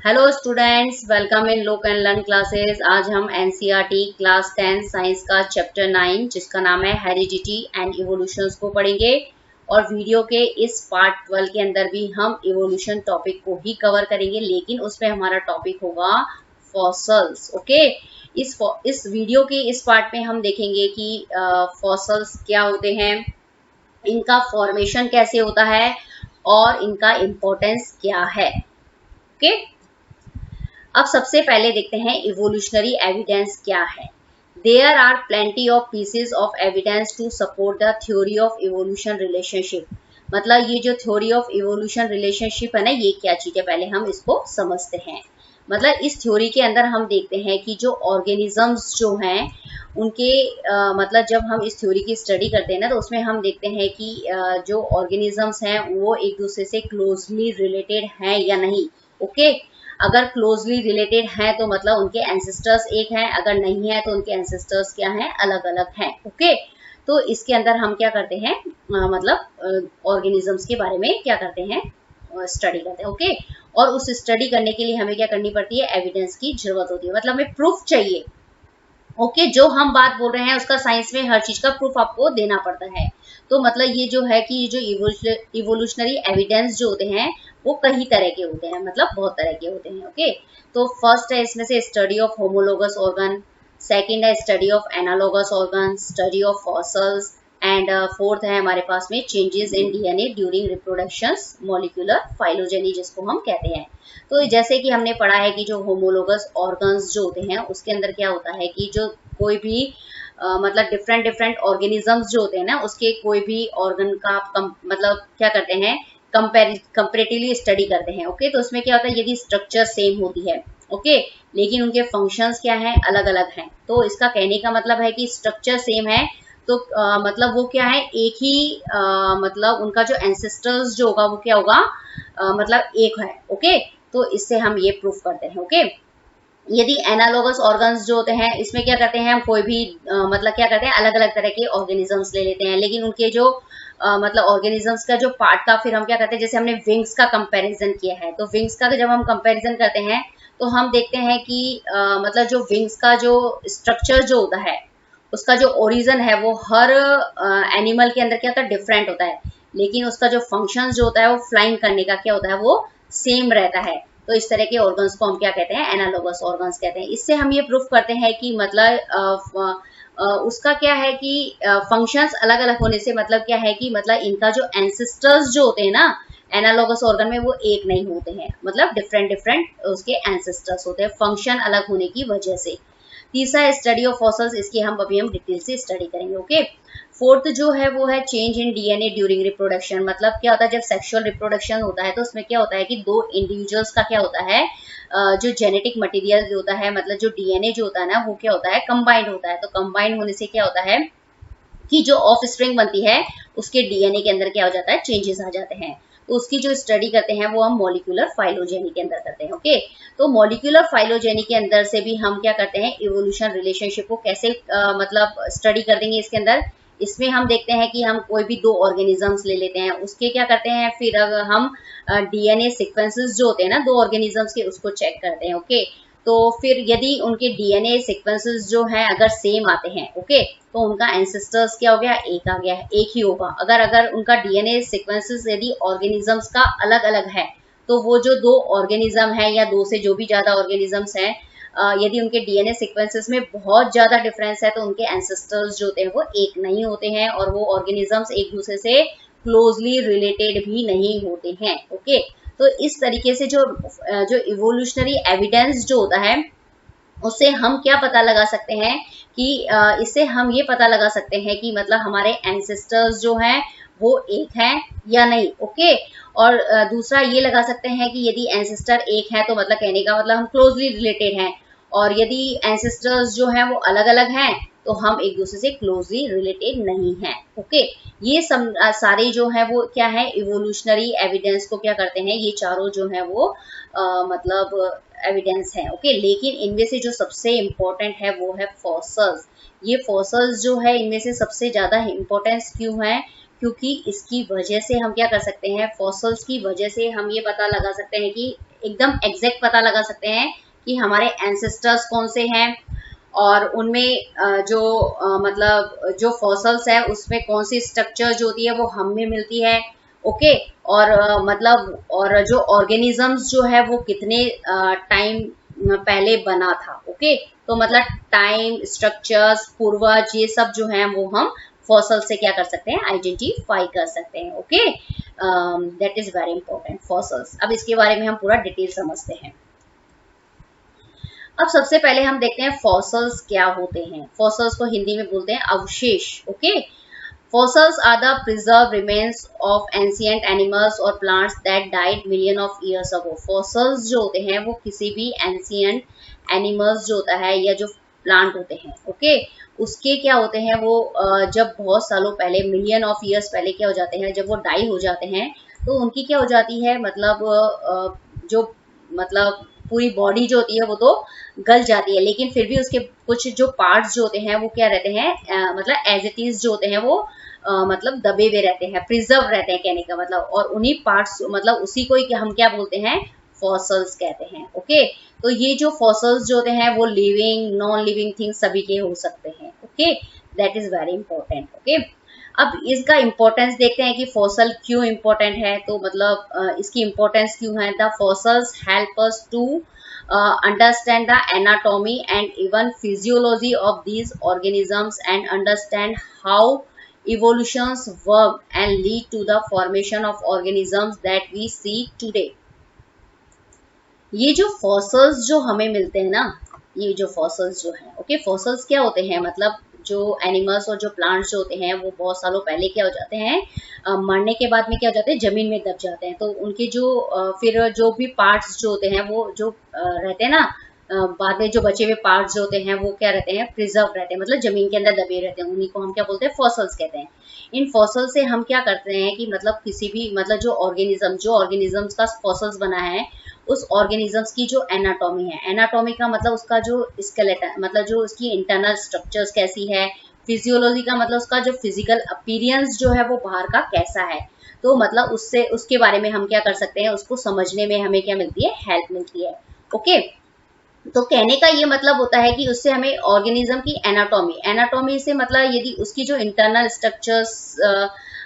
Hello students, welcome in look and learn classes. आज हम NCERT class 10 science का chapter 9 जिसका नाम है हेरिडिटी एंड इवोल्यूशंस को पढ़ेंगे। और वीडियो के इस पार्ट 12 के अंदर भी हम इवोल्यूशन टॉपिक को ही कवर करेंगे, लेकिन उसमें हमारा टॉपिक होगा फॉसल्स। ओके, इस वीडियो के इस पार्ट में हम देखेंगे कि फॉसल्स क्या होते हैं, इनका फॉर्मेशन कैसे होता है और इनका इम्पोर्टेंस क्या है। ओके, अब सबसे पहले देखते हैं इवोल्यूशनरी एविडेंस क्या है। There are plenty of pieces of evidence to support the theory of evolution relationship. मतलब ये जो थ्योरी ऑफ इवोल्यूशन रिलेशनशिप है ना, ये क्या चीज है, पहले हम इसको समझते हैं। मतलब इस थ्योरी के अंदर हम देखते हैं कि जो ऑर्गेनिजम्स जो हैं उनके मतलब जब हम इस थ्योरी की स्टडी करते हैं ना, तो उसमें हम देखते हैं कि जो ऑर्गेनिजम्स हैं वो एक दूसरे से क्लोजली रिलेटेड हैं या नहीं। ओके, अगर क्लोजली रिलेटेड हैं तो मतलब उनके एंसेस्टर्स एक हैं, अगर नहीं है तो उनके एंसेस्टर्स क्या हैं, अलग अलग हैं। ओके, तो इसके अंदर हम क्या करते हैं, मतलब ऑर्गेनिजम्स के बारे में क्या करते हैं, स्टडी करते हैं। ओके, और उस स्टडी करने के लिए हमें क्या करनी पड़ती है, एविडेंस की जरूरत होती है। मतलब हमें प्रूफ चाहिए। ओके, जो हम बात बोल रहे हैं उसका साइंस में हर चीज का प्रूफ आपको देना पड़ता है। तो मतलब ये जो है कि ये जो इवोल्यूशनरी एविडेंस जो होते हैं वो कई तरह के होते हैं, मतलब बहुत तरह के होते हैं। ओके, तो फर्स्ट है इसमें से study of homologous organ, second है study of analogous organ, study of fossils, and fourth है हमारे पास में changes in DNA during reproduction, molecular phylogeny जिसको हम कहते हैं। तो जैसे कि हमने पढ़ा है कि जो होमोलोगस ऑर्गन्स जो होते हैं उसके अंदर क्या होता है कि जो कोई भी मतलब डिफरेंट डिफरेंट ऑर्गेनिजम्स जो होते हैं ना, उसके कोई भी ऑर्गन का मतलब क्या करते हैं, कंपेरेटिवली स्टडी करते हैं। ओके, तो उसमें क्या होता है, यदि स्ट्रक्चर सेम होती है, ओके, लेकिन उनके फंक्शंस क्या हैं, अलग अलग हैं, तो इसका कहने का मतलब है कि स्ट्रक्चर सेम है तो मतलब वो क्या है, एक ही मतलब उनका जो एंसेस्टर्स जो होगा वो क्या होगा, मतलब एक है। ओके, तो इससे हम ये प्रूफ करते हैं। ओके, यदि एनालोगस ऑर्गन्स जो होते हैं इसमें क्या करते हैं, हम कोई भी मतलब क्या करते हैं, अलग अलग तरह के ऑर्गेनिजम्स ले लेते हैं, लेकिन उनके जो मतलब ऑर्गेनिजम्स का जो पार्ट का फिर हम क्या करते हैं, जैसे हमने विंग्स का कंपैरिजन किया है, तो विंग्स का जब हम कंपैरिजन करते हैं तो हम देखते हैं कि मतलब जो विंग्स का जो स्ट्रक्चर जो होता है उसका जो ओरिजिन है वो हर एनिमल के अंदर क्या होता है, डिफरेंट होता है, लेकिन उसका जो फंक्शन जो होता है वो फ्लाइंग करने का क्या होता है, वो सेम रहता है। तो इस तरह के ऑर्गन्स को हम क्या कहते हैं, एनालोगस ऑर्गन्स कहते हैं। इससे हम ये प्रूफ करते हैं कि मतलब उसका क्या है कि फंक्शंस अलग अलग होने से मतलब क्या है कि मतलब इनका जो एंसेस्टर्स जो होते हैं ना एनालोगस ऑर्गन में, वो एक नहीं होते हैं, मतलब डिफरेंट डिफरेंट उसके एंसेस्टर्स होते हैं, फंक्शन अलग होने की वजह से। तीसरा स्टडी ऑफ फॉसल्स, इसकी हम डिटेल से स्टडी करेंगे। ओके, फोर्थ जो है वो है change in DNA during reproduction. मतलब क्या होता है, जब सेक्सुअल रिप्रोडक्शन होता है तो उसमें क्या होता है कि दो इंडिविजुअल्स का क्या होता है, जो जेनेटिक मटेरियल जो होता है, मतलब जो डीएनए जो होता है ना, वो क्या होता है, कंबाइंड होता है। तो कंबाइंड होने से क्या होता है कि जो ऑफ स्प्रिंग बनती है उसके डीएनए के अंदर क्या हो जाता है, चेंजेस आ जाते हैं। तो उसकी जो स्टडी करते हैं वो हम मॉलिक्यूलर फाइलोजेनी के अंदर करते हैं। ओके, तो मॉलिक्यूलर फाइलोजेनी के अंदर से भी हम क्या करते हैं, इवोल्यूशन रिलेशनशिप को कैसे मतलब स्टडी कर देंगे इसके अंदर। इसमें हम देखते हैं कि हम कोई भी दो ऑर्गेनिजम्स ले लेते हैं, उसके क्या करते हैं, फिर अगर हम डीएनए सीक्वेंसेस जो होते हैं ना दो ऑर्गेनिजम्स के, उसको चेक करते हैं। ओके, तो फिर यदि उनके डीएनए सीक्वेंसेस जो हैं अगर सेम आते हैं, ओके, तो उनका एंसेस्टर्स क्या हो गया, एक आ गया है, एक ही होगा। अगर अगर उनका डीएनए सीक्वेंसेस यदि ऑर्गेनिजम्स का अलग अलग है, तो वो जो दो ऑर्गेनिज्म है या दो से जो भी ज्यादा ऑर्गेनिजम्स हैं, यदि उनके डीएनए सीक्वेंसेस में बहुत ज्यादा डिफरेंस है तो उनके एंसेस्टर्स जो होते हैं वो एक नहीं होते हैं, और वो ऑर्गेनिजम्स एक दूसरे से क्लोजली रिलेटेड भी नहीं होते हैं। ओके, तो इस तरीके से जो जो इवोल्यूशनरी एविडेंस जो होता है उससे हम क्या पता लगा सकते हैं कि इससे हम ये पता लगा सकते हैं कि मतलब हमारे एंसेस्टर्स जो हैं वो एक हैं या नहीं। ओके, और दूसरा ये लगा सकते हैं कि यदि एंसेस्टर एक है तो मतलब कहने का मतलब हम क्लोजली रिलेटेड हैं, और यदि एंसेस्टर्स जो हैं वो अलग अलग हैं तो हम एक दूसरे से क्लोजली रिलेटेड नहीं हैं। ओके, ये सारे जो है वो क्या है, इवोल्यूशनरी एविडेंस को क्या करते हैं, ये चारों जो है वो मतलब एविडेंस है। ओके, लेकिन इनमें से जो सबसे इम्पोर्टेंट है वो है फॉसल्स। ये फॉसल्स जो है इनमें से सबसे ज्यादा इम्पोर्टेंस क्यों है, क्योंकि इसकी वजह से हम क्या कर सकते हैं, फॉसल्स की वजह से हम ये पता लगा सकते हैं कि एकदम एग्जैक्ट पता लगा सकते हैं कि हमारे एंसेस्टर्स कौन से हैं और उनमें मतलब जो फॉसल्स है उसमें कौन सी स्ट्रक्चर जो होती है वो हम में मिलती है। ओके, और मतलब और जो ऑर्गेनिजम्स जो है वो कितने टाइम पहले बना था। ओके, तो मतलब टाइम, स्ट्रक्चर्स, पूर्वज, ये सब जो है वो हम फॉसल से क्या कर सकते हैं, आइडेंटिफाई कर सकते हैं। Okay, that is very important fossils. अब इसके बारे में हम पूरा डिटेल समझते हैं। अब सबसे पहले हम देखते हैं फॉसल्स क्या होते हैं। फॉसल्स को हिंदी में बोलते हैं अवशेष। Okay, fossils are the preserve remains of ancient animals और plants that died million of years ago. Fossils जो होते हैं वो किसी भी एंशिएंट एनिमल्स जो होता है या जो प्लांट होते हैं, ओके, उसके क्या होते हैं वो जब बहुत सालों पहले, मिलियन ऑफ ईयर्स पहले क्या हो जाते हैं, जब वो डाई हो जाते हैं तो उनकी क्या हो जाती है, मतलब जो मतलब पूरी बॉडी जो होती है वो तो गल जाती है, लेकिन फिर भी उसके कुछ जो पार्ट्स जो होते हैं वो क्या रहते हैं, मतलब एज इट इज जो होते हैं वो मतलब दबे हुए रहते हैं, प्रिजर्व रहते हैं कहने का मतलब। और उन्हीं पार्ट्स मतलब उसी को ही हम क्या बोलते हैं, फॉसल्स कहते हैं। ओके, तो ये जो फॉसल्स जो होते हैं वो लिविंग, नॉन लिविंग थिंग्स सभी के हो सकते हैं। Okay, that is very important. Okay, अब इसका इंपॉर्टेंस देखते हैं कि फॉसल क्यों इंपॉर्टेंट है। तो मतलब इसकी इंपॉर्टेंस क्यों है, the fossils help us to understand the anatomy and even physiology of these organisms and understand how evolutions work and lead to the formation of organisms that we see today. ये जो fossils जो हमें मिलते हैं ना, ये जो fossils जो है, ओके, फॉसल्स क्या होते हैं, मतलब जो एनिमल्स और जो प्लांट्स जो होते हैं वो बहुत सालों पहले क्या हो जाते हैं, मरने के बाद में क्या हो जाते हैं, जमीन में दब जाते हैं। तो उनके जो फिर जो भी पार्ट्स जो होते हैं वो जो रहते हैं ना, बाद में जो बचे हुए पार्ट्स जो होते हैं वो क्या रहते हैं, प्रिजर्व रहते हैं, मतलब जमीन के अंदर दबे रहते हैं। उन्हीं को हम क्या बोलते हैं, फॉसल्स कहते हैं। इन फॉसल से हम क्या करते हैं कि मतलब किसी भी मतलब जो ऑर्गेनिजम्स का फॉसल्स बना है, उस ऑर्गेनिजम्स की जो एनाटॉमी है, एनाटॉमी का मतलब उसका जो स्केलेटन, मतलब जो उसकी इंटरनल स्ट्रक्चर्स कैसी है, फिजियोलॉजी का मतलब उसका जो फिजिकल अपीयरेंस जो है वो बाहर का कैसा है, तो मतलब उससे उसके बारे में हम क्या कर सकते हैं, उसको समझने में हमें क्या मिलती है, हेल्प मिलती है। ओके, तो कहने का ये मतलब होता है कि उससे हमें ऑर्गेनिज्म की एनाटॉमी से मतलब यदि उसकी जो इंटरनल स्ट्रक्चर्स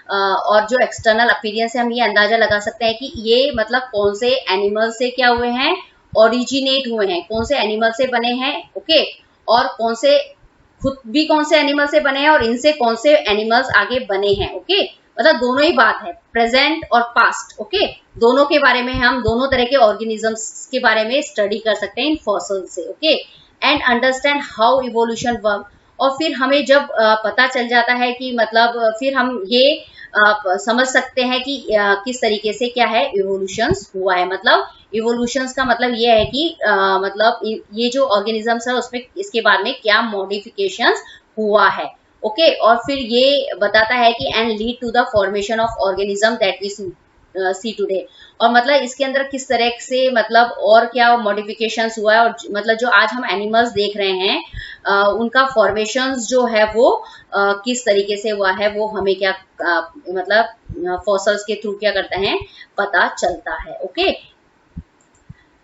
और जो एक्सटर्नल अपीयरेंस है, हम ये अंदाजा लगा सकते हैं कि ये मतलब कौन से एनिमल से क्या हुए हैं, ओरिजिनेट हुए हैं, कौन से एनिमल से बने हैं। ओके, और कौन से खुद भी कौन से एनिमल से बने हैं और इनसे कौन से एनिमल्स आगे बने हैं। ओके, मतलब दोनों ही बात है, प्रेजेंट और पास्ट। ओके, दोनों के बारे में हम दोनों तरह के ऑर्गेनिजम्स के बारे में स्टडी कर सकते हैं इन फॉसल से। Okay, and understand how evolution work. और फिर हमें जब पता चल जाता है कि मतलब फिर हम ये समझ सकते हैं कि किस तरीके से क्या है, इवोल्यूशंस हुआ है। मतलब इवोल्यूशंस का मतलब ये है कि मतलब ये जो ऑर्गेनिजम्स है उसमें इसके बाद में क्या मॉडिफिकेशंस हुआ है। ओके, और फिर ये बताता है कि and lead to the formation of organism that we see today. और मतलब इसके अंदर किस तरह से मतलब और क्या मॉडिफिकेशंस हुआ है, और मतलब जो आज हम एनिमल्स देख रहे हैं उनका फॉर्मेशंस जो है वो किस तरीके से हुआ है, वो हमें क्या मतलब फॉसल्स के थ्रू क्या करते हैं, पता चलता है। ओके,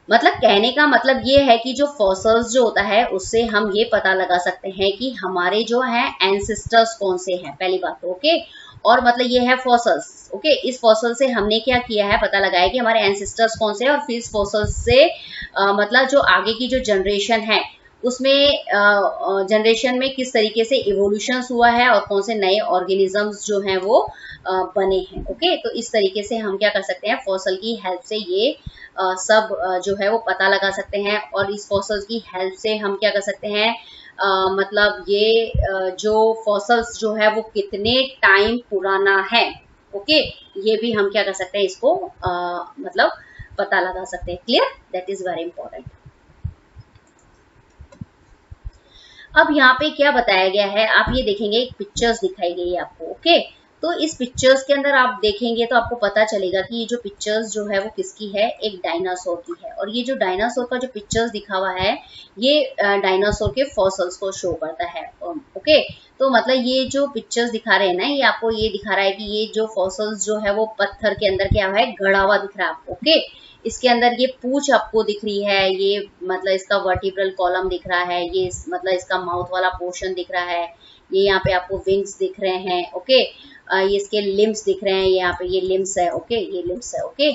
मतलब कहने का मतलब ये है कि जो फॉसल्स जो होता है उससे हम ये पता लगा सकते हैं कि हमारे जो है एंसेस्टर्स कौन से हैं, पहली बात तो। ओके, और मतलब ये है फॉसल्स। ओके, इस फॉसल से हमने क्या किया है, पता लगाया कि हमारे एंसेस्टर्स कौन से हैं, और फिर इस फॉसल्स से मतलब जो आगे की जो जनरेशन है उसमें जनरेशन में किस तरीके से इवोल्यूशंस हुआ है और कौन से नए ऑर्गेनिजम्स जो हैं वो बने हैं। ओके, तो इस तरीके से हम क्या कर सकते हैं, फॉसल की हेल्प से ये सब जो है वो पता लगा सकते हैं। और इस फॉसल्स की हेल्प से हम क्या कर सकते हैं, मतलब ये जो फॉसल्स जो है वो कितने टाइम पुराना है। ओके, ये भी हम क्या कर सकते हैं, इसको मतलब पता लगा सकते हैं। Clear, that is very important. अब यहाँ पे क्या बताया गया है, आप ये देखेंगे एक पिक्चर्स दिखाई गई है आपको। ओके, तो इस पिक्चर्स के अंदर आप देखेंगे तो आपको पता चलेगा कि ये जो पिक्चर्स जो है वो किसकी है, एक डायनासोर की है। और ये जो डायनासोर का जो पिक्चर्स दिखा हुआ है ये डायनासोर के फॉसल्स को शो करता है। ओके, तो मतलब ये जो पिक्चर्स दिखा रहे हैं ना, ये आपको ये दिखा रहा है कि ये जो फॉसल्स जो है वो पत्थर के अंदर क्या है, गड़ा हुआ दिख रहा है आपको। ओके, इसके अंदर ये पूंछ आपको दिख रही है, ये मतलब इसका वर्टिब्रल कॉलम दिख रहा है, ये मतलब इसका माउथ वाला पोर्शन दिख रहा है, ये यहाँ पे आपको विंग्स दिख रहे हैं। ओके, ये इसके लिम्स दिख रहे हैं, यहाँ पे ये लिम्स है। ओके, ये लिम्स है। ओके,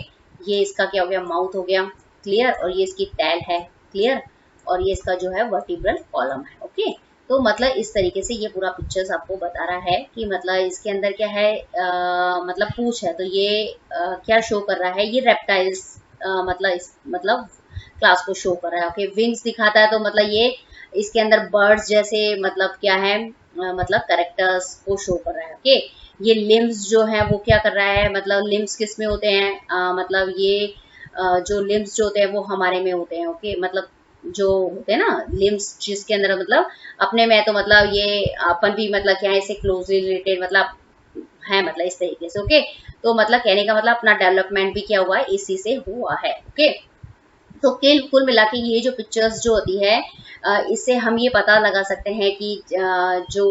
ये इसका क्या हो गया, माउथ हो गया। क्लियर, और ये इसकी टैल है। क्लियर, और ये इसका जो है वर्टिब्रल कॉलम है। ओके, तो मतलब इस तरीके से ये पूरा पिक्चर्स आपको बता रहा है कि मतलब इसके अंदर क्या है, मतलब पूंछ है, तो ये क्या शो कर रहा है, ये रेप्टाइल्स मतलब क्लास को शो कर रहा है। ओके, विंग्स दिखाता है तो मतलब ये इसके अंदर बर्ड्स जैसे मतलब क्या है, मतलब कैरेक्टर्स को शो कर रहा है। ओके, ये लिम्स जो है वो क्या कर रहा है, मतलब लिम्स किस में होते हैं, मतलब ये जो लिम्स जो होते हैं वो हमारे में होते हैं। ओके, मतलब जो होते हैं ना लिम्स जिसके अंदर मतलब अपने में, तो मतलब ये अपन भी मतलब क्या है, इससे क्लोजली रिलेटेड मतलब है, मतलब इस तरीके से। ओके, तो मतलब कहने का मतलब अपना डेवलपमेंट भी क्या हुआ है, इसी से हुआ है। ओके, तो कुल मिला के ये जो पिक्चर्स जो होती है, इससे हम ये पता लगा सकते हैं कि जो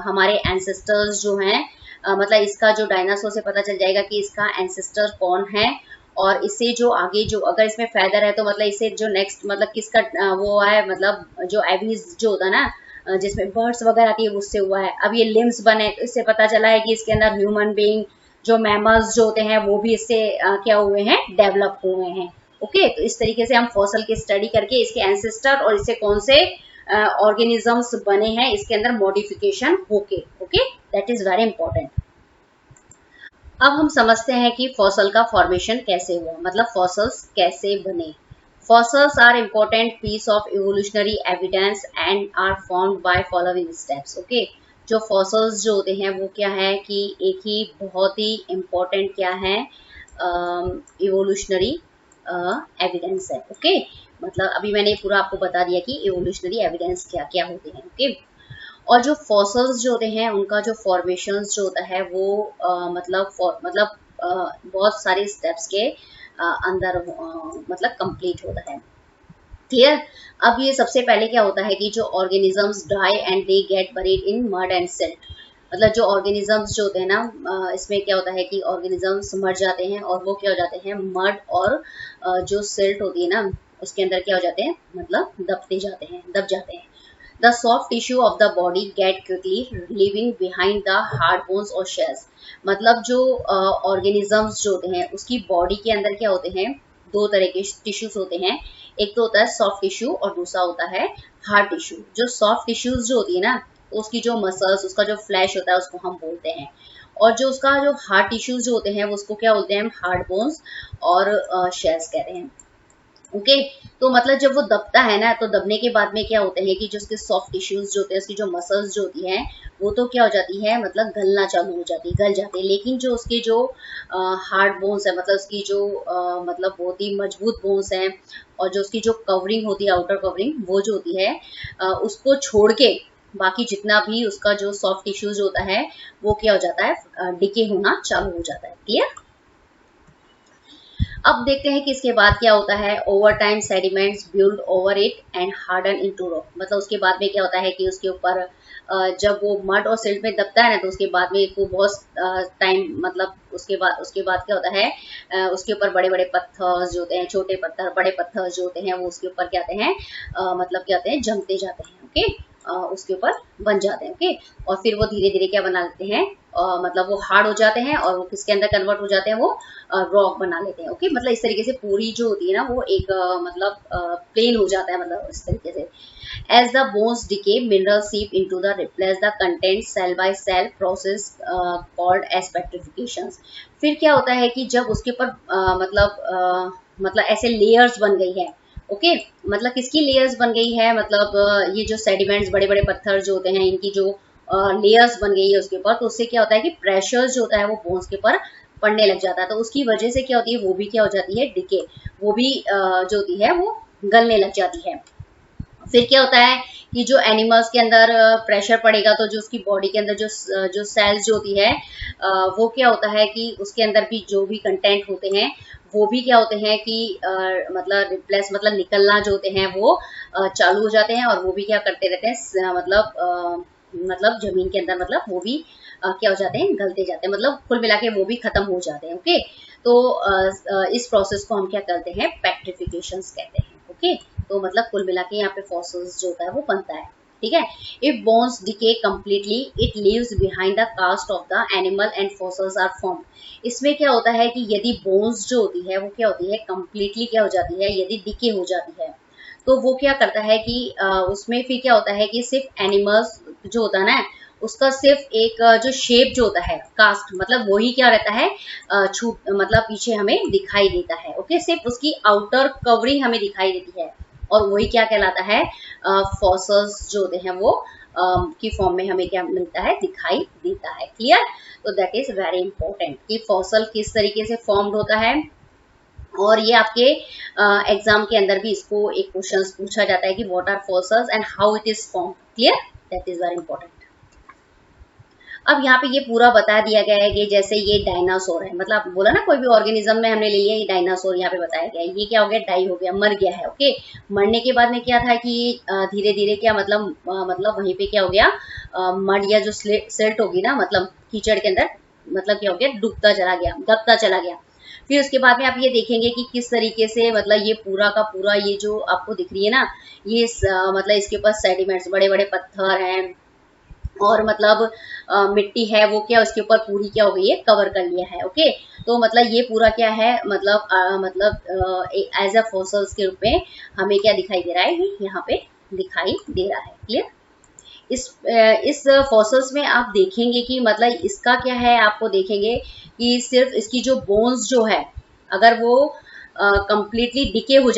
हमारे एंसेस्टर्स जो हैं, मतलब इसका जो डायनासोर से पता चल जाएगा कि इसका एंसेस्टर कौन है, और इससे जो आगे जो अगर इसमें फेदर है तो मतलब इससे जो नेक्स्ट मतलब किसका वो है, मतलब जो एविज जो होता है ना, जिसमें बर्ड्स वगैरह आती है, उससे हुआ है। अब ये लिम्स बने तो इससे पता चला है कि इसके अंदर ह्यूमन बीइंग जो मैमल्स जो होते हैं वो भी इससे क्या हुए हैं, डेवलप हुए हैं। ओके, तो इस तरीके से हम फॉसल की स्टडी करके इसके एंसेस्टर और इससे कौन से ऑर्गेनिजम्स बने हैं इसके अंदर मॉडिफिकेशन होके। Okay, that is very important. अब हम समझते हैं कि फॉसल का फॉर्मेशन कैसे हुआ, मतलब फॉसल्स कैसे बने। Fossils are important piece of evolutionary evidence and are formed by following steps. Okay, जो फॉसल्स जो होते हैं वो क्या है कि एक ही बहुत ही इम्पोर्टेंट क्या है, इवोल्यूशनरी एविडेंस है। ओके, मतलब अभी मैंने पूरा आपको बता दिया कि इवोल्यूशनरी एविडेंस क्या क्या होते हैं। ओके, और जो फॉसल्स जो होते हैं उनका जो फॉर्मेशंस जो होता है वो बहुत सारे स्टेप्स के अंदर मतलब कंप्लीट होता है। क्लियर, अब ये सबसे पहले क्या होता है कि जो organisms die and they get buried in mud and silt, मतलब जो ऑर्गेनिजम्स जो होते हैं ना, इसमें क्या होता है कि ऑर्गेनिजम्स मर जाते हैं और वो क्या हो जाते हैं, मड और जो सिल्ट होती है ना उसके अंदर क्या हो जाते हैं, मतलब दब जाते हैं। The soft tissue of the body get quickly leaving behind the hard bones or shells। मतलब जो ऑर्गेनिजम्स जो होते हैं उसकी बॉडी के अंदर क्या होते हैं, दो तरह के टिश्यूज होते हैं। एक तो होता है सॉफ्ट टिश्यू और दूसरा होता है हार्ड टिश्यू। जो सॉफ्ट टिश्यूज जो होती है ना, तो उसकी जो मसल्स, उसका जो फ्लैश होता है उसको हम बोलते हैं, और जो उसका जो हार्ड टिश्यूज जो होते हैं वो उसको क्या बोलते हैं, हम हार्ड बोन्स और शेल्स कहते हैं। ओके, तो मतलब जब वो दबता है ना, तो दबने के बाद में क्या होते हैं कि जो उसके सॉफ्ट टिश्यूज जो होते हैं, उसकी जो मसल्स जो होती हैं वो तो क्या हो जाती है, मतलब गलना चालू हो जाती है, गल जाती है। लेकिन जो उसके जो हार्ड बोन्स है, मतलब उसकी जो मतलब बहुत ही मजबूत बोन्स हैं, और जो उसकी जो कवरिंग होती है, आउटर कवरिंग, वो जो होती है उसको छोड़ के बाकी जितना भी उसका जो सॉफ्ट टिश्यूज होता है वो क्या हो जाता है, डिके होना चालू हो जाता है। क्लियर, अब देखते हैं कि इसके बाद क्या होता है, over time sediments build over it and harden into rock. मतलब उसके बाद में क्या होता है कि उसके ऊपर जब वो मड और सिल्ट में दबता है ना, तो उसके बाद में वो बहुत टाइम मतलब उसके बाद क्या होता है, उसके ऊपर बड़े बड़े पत्थर जो होते हैं, छोटे पत्थर बड़े पत्थर जो होते हैं वो उसके ऊपर क्या होते हैं, मतलब क्या होते हैं, जमते जाते हैं। ओके, उसके ऊपर बन जाते हैं। ओके, और फिर वो धीरे धीरे क्या बना लेते हैं, मतलब वो हार्ड हो जाते हैं और वो किसके अंदर कन्वर्ट हो जाते हैं, वो रॉक बना लेते हैं। ओके, मतलब इस तरीके से पूरी जो होती है ना वो एक मतलब प्लेन हो जाता है, मतलब इस तरीके से। As the bones decay mineral seep into the replace the content cell by cell process called as petrification. फिर क्या होता है कि जब उसके ऊपर मतलब ऐसे लेयर्स बन गई है। ओके, मतलब किसकी लेयर्स बन गई है, मतलब ये जो सेडिमेंट्स बड़े बड़े पत्थर जो होते हैं इनकी जो लेयर्स बन गई है उसके ऊपर, तो उससे क्या होता है कि प्रेशर जो होता है वो बोन्स के ऊपर पड़ने लग जाता है, तो उसकी वजह से क्या होती है, वो भी क्या हो जाती है, डिके, वो भी जो होती है वो गलने लग जाती है। फिर क्या होता है कि जो एनिमल्स के अंदर प्रेशर पड़ेगा तो जो उसकी बॉडी के अंदर जो सेल्स जो होती है वो क्या होता है कि उसके अंदर भी जो भी कंटेंट होते हैं वो भी क्या होते हैं कि मतलब रिप्लेस मतलब निकलना जो होते हैं वो चालू हो जाते हैं, और वो भी क्या करते रहते हैं, मतलब जमीन के अंदर मतलब वो भी क्या हो जाते हैं, गलते जाते हैं, मतलब कुल मिला के वो भी खत्म हो जाते हैं। ओके, तो इस प्रोसेस को हम क्या करते हैं, पेट्रिफिकेशन कहते हैं। ओके, तो मतलब कुल मिला के यहाँ पे फॉसिल्स जो होता है वो बनता है। ठीक है, if bones decay completely it leaves behind the cast of the animal and fossils are form. इसमें क्या होता है कि यदि बोन्स जो होती है वो क्या होती है, कम्प्लीटली क्या हो जाती है, यदि डिके हो जाती है तो वो क्या करता है कि उसमें फिर क्या होता है कि सिर्फ एनिमल्स जो होता है ना, उसका सिर्फ एक जो शेप जो होता है, कास्ट मतलब वही क्या रहता है, छूट मतलब पीछे हमें दिखाई देता है। ओके, सिर्फ उसकी आउटर कवरिंग हमें दिखाई देती है और वही क्या कहलाता है, फॉसिल्स जो होते हैं वो की फॉर्म में हमें क्या मिलता है, दिखाई देता है। क्लियर, तो दैट इज वेरी इंपॉर्टेंट कि फॉसिल किस तरीके से फॉर्म्ड होता है। और ये आपके एग्जाम के अंदर भी इसको एक क्वेश्चन पूछा जाता है कि what are fossils and how it is form. Clear, that is very important. अब यहाँ पे ये पूरा बता दिया गया है कि जैसे ये डायनासोर है, मतलब बोला ना कोई भी ऑर्गेनिज्म में हमने ले लिया, ये डायनासोर यहाँ पे बताया गया है, ये क्या हो गया, डाई हो गया, मर गया है। ओके, मरने के बाद में क्या था कि धीरे धीरे क्या मतलब वहीं पे क्या हो गया, मड या जो सिल्ट होगी ना, मतलब कीचड़ के अंदर, मतलब क्या हो गया, डूबता चला गया, दबता चला गया। फिर उसके बाद में आप ये देखेंगे कि किस तरीके से मतलब ये पूरा का पूरा ये जो आपको दिख रही है ना, ये मतलब इसके ऊपर सेडिमेंट्स, बड़े बड़े पत्थर हैं और मतलब मिट्टी है वो क्या उसके ऊपर पूरी क्या हो गई है, कवर कर लिया है। ओके, तो मतलब ये पूरा क्या है, मतलब एज अ फॉसिल्स के रूप में हमें क्या दिखाई दे रहा है, यहाँ पे दिखाई दे रहा है। क्लियर, इस फॉसिल्स में आप देखेंगे कि मतलब इसका क्या है, आपको देखेंगे कि सिर्फ इसकी जो बोन्स जो है अगर वो कंप्लीटली डिके हो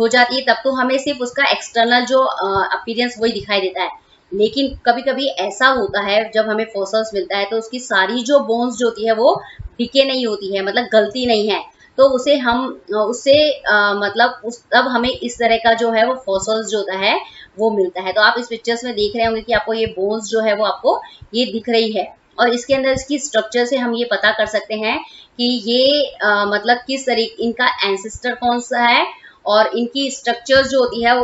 जाती है तब तो हमें सिर्फ उसका एक्सटर्नल जो अपीयरेंस वही दिखाई देता है। लेकिन कभी कभी ऐसा होता है जब हमें फॉसिल्स मिलता है तो उसकी सारी जो बोन्स जो होती है वो डिके नहीं होती है, मतलब गलती नहीं है, तो उसे हम उससे मतलब तब हमें इस तरह का जो है वो फॉसिल्स जो होता है वो मिलता है। तो आप इस पिक्चर्स में देख रहे होंगे कि आपको ये बोन्स जो है वो आपको ये दिख रही है और इसके अंदर इसकी स्ट्रक्चर से हम ये पता कर सकते हैं कि ये मतलब किस तरीके इनका एंसेस्टर कौन सा है और इनकी स्ट्रक्चर जो होती है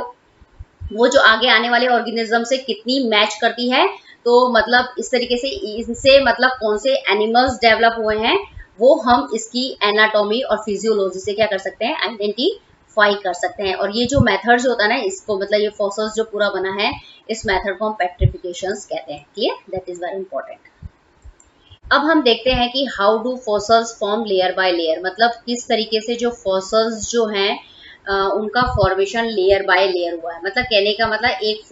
वो जो आगे आने वाले ऑर्गेनिज्म से कितनी मैच करती है। तो मतलब इस तरीके से इनसे मतलब कौन से एनिमल्स डेवलप हुए हैं वो हम इसकी एनाटॉमी और फिजियोलॉजी से क्या कर सकते हैं, आइडेंटिफाई कर सकते हैं। और ये जो मेथड जो होता है ना, इसको मतलब ये फॉसिल्स जो पूरा बना है इस मेथड को हम पेट्रिफिकेशंस कहते हैं। Clear, that is very important. अब हम देखते हैं कि how do fossils form layer by layer, मतलब किस तरीके से जो फॉसिल्स जो हैं उनका फॉर्मेशन लेयर बाय लेयर हुआ है। मतलब कहने का मतलब एक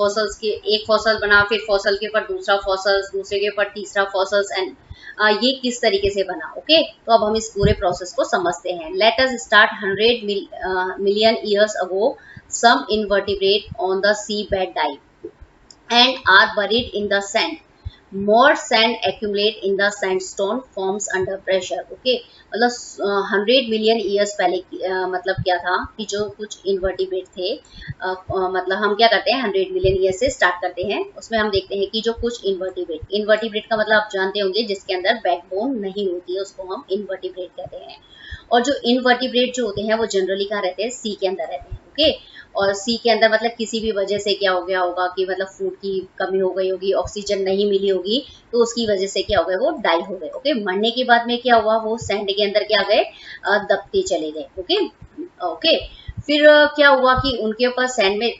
फॉसिल बना, फिर फॉसिल के ऊपर दूसरा फॉसिल्स, दूसरे के ऊपर तीसरा फॉसिल्स, एंड ये किस तरीके से बना। ओके, तो अब हम इस पूरे प्रोसेस को समझते हैं। Let us start 100 million years ago some invertebrate on the sea bed dive and are buried in the sand. More sand accumulate in the sandstone forms under pressure. Okay, मतलब 100 million years पहले मतलब क्या था कि जो कुछ invertebrate थे, मतलब हम क्या करते हैं 100 मिलियन ईयर से स्टार्ट करते हैं। उसमें हम देखते हैं कि जो कुछ इनवर्टिब्रेट का मतलब आप जानते होंगे जिसके अंदर बैकबोन नहीं होती है उसको हम इनवर्टिब्रेट कहते हैं। और जो इनवर्टिब्रेट जो होते हैं वो जनरली कहाँ रहते हैं, सी के अंदर रहते हैं। ओके, और सी के अंदर मतलब किसी भी वजह से क्या हो गया होगा कि मतलब फूड की कमी हो गई होगी, ऑक्सीजन नहीं मिली होगी, तो उसकी वजह से क्या हो गया, वो डाई हो गए। ओके, मरने के बाद में क्या हुआ, वो सैंड के अंदर क्या गए, दबते चले गए। ओके ओके, फिर क्या हुआ कि उनके ऊपर सैंड में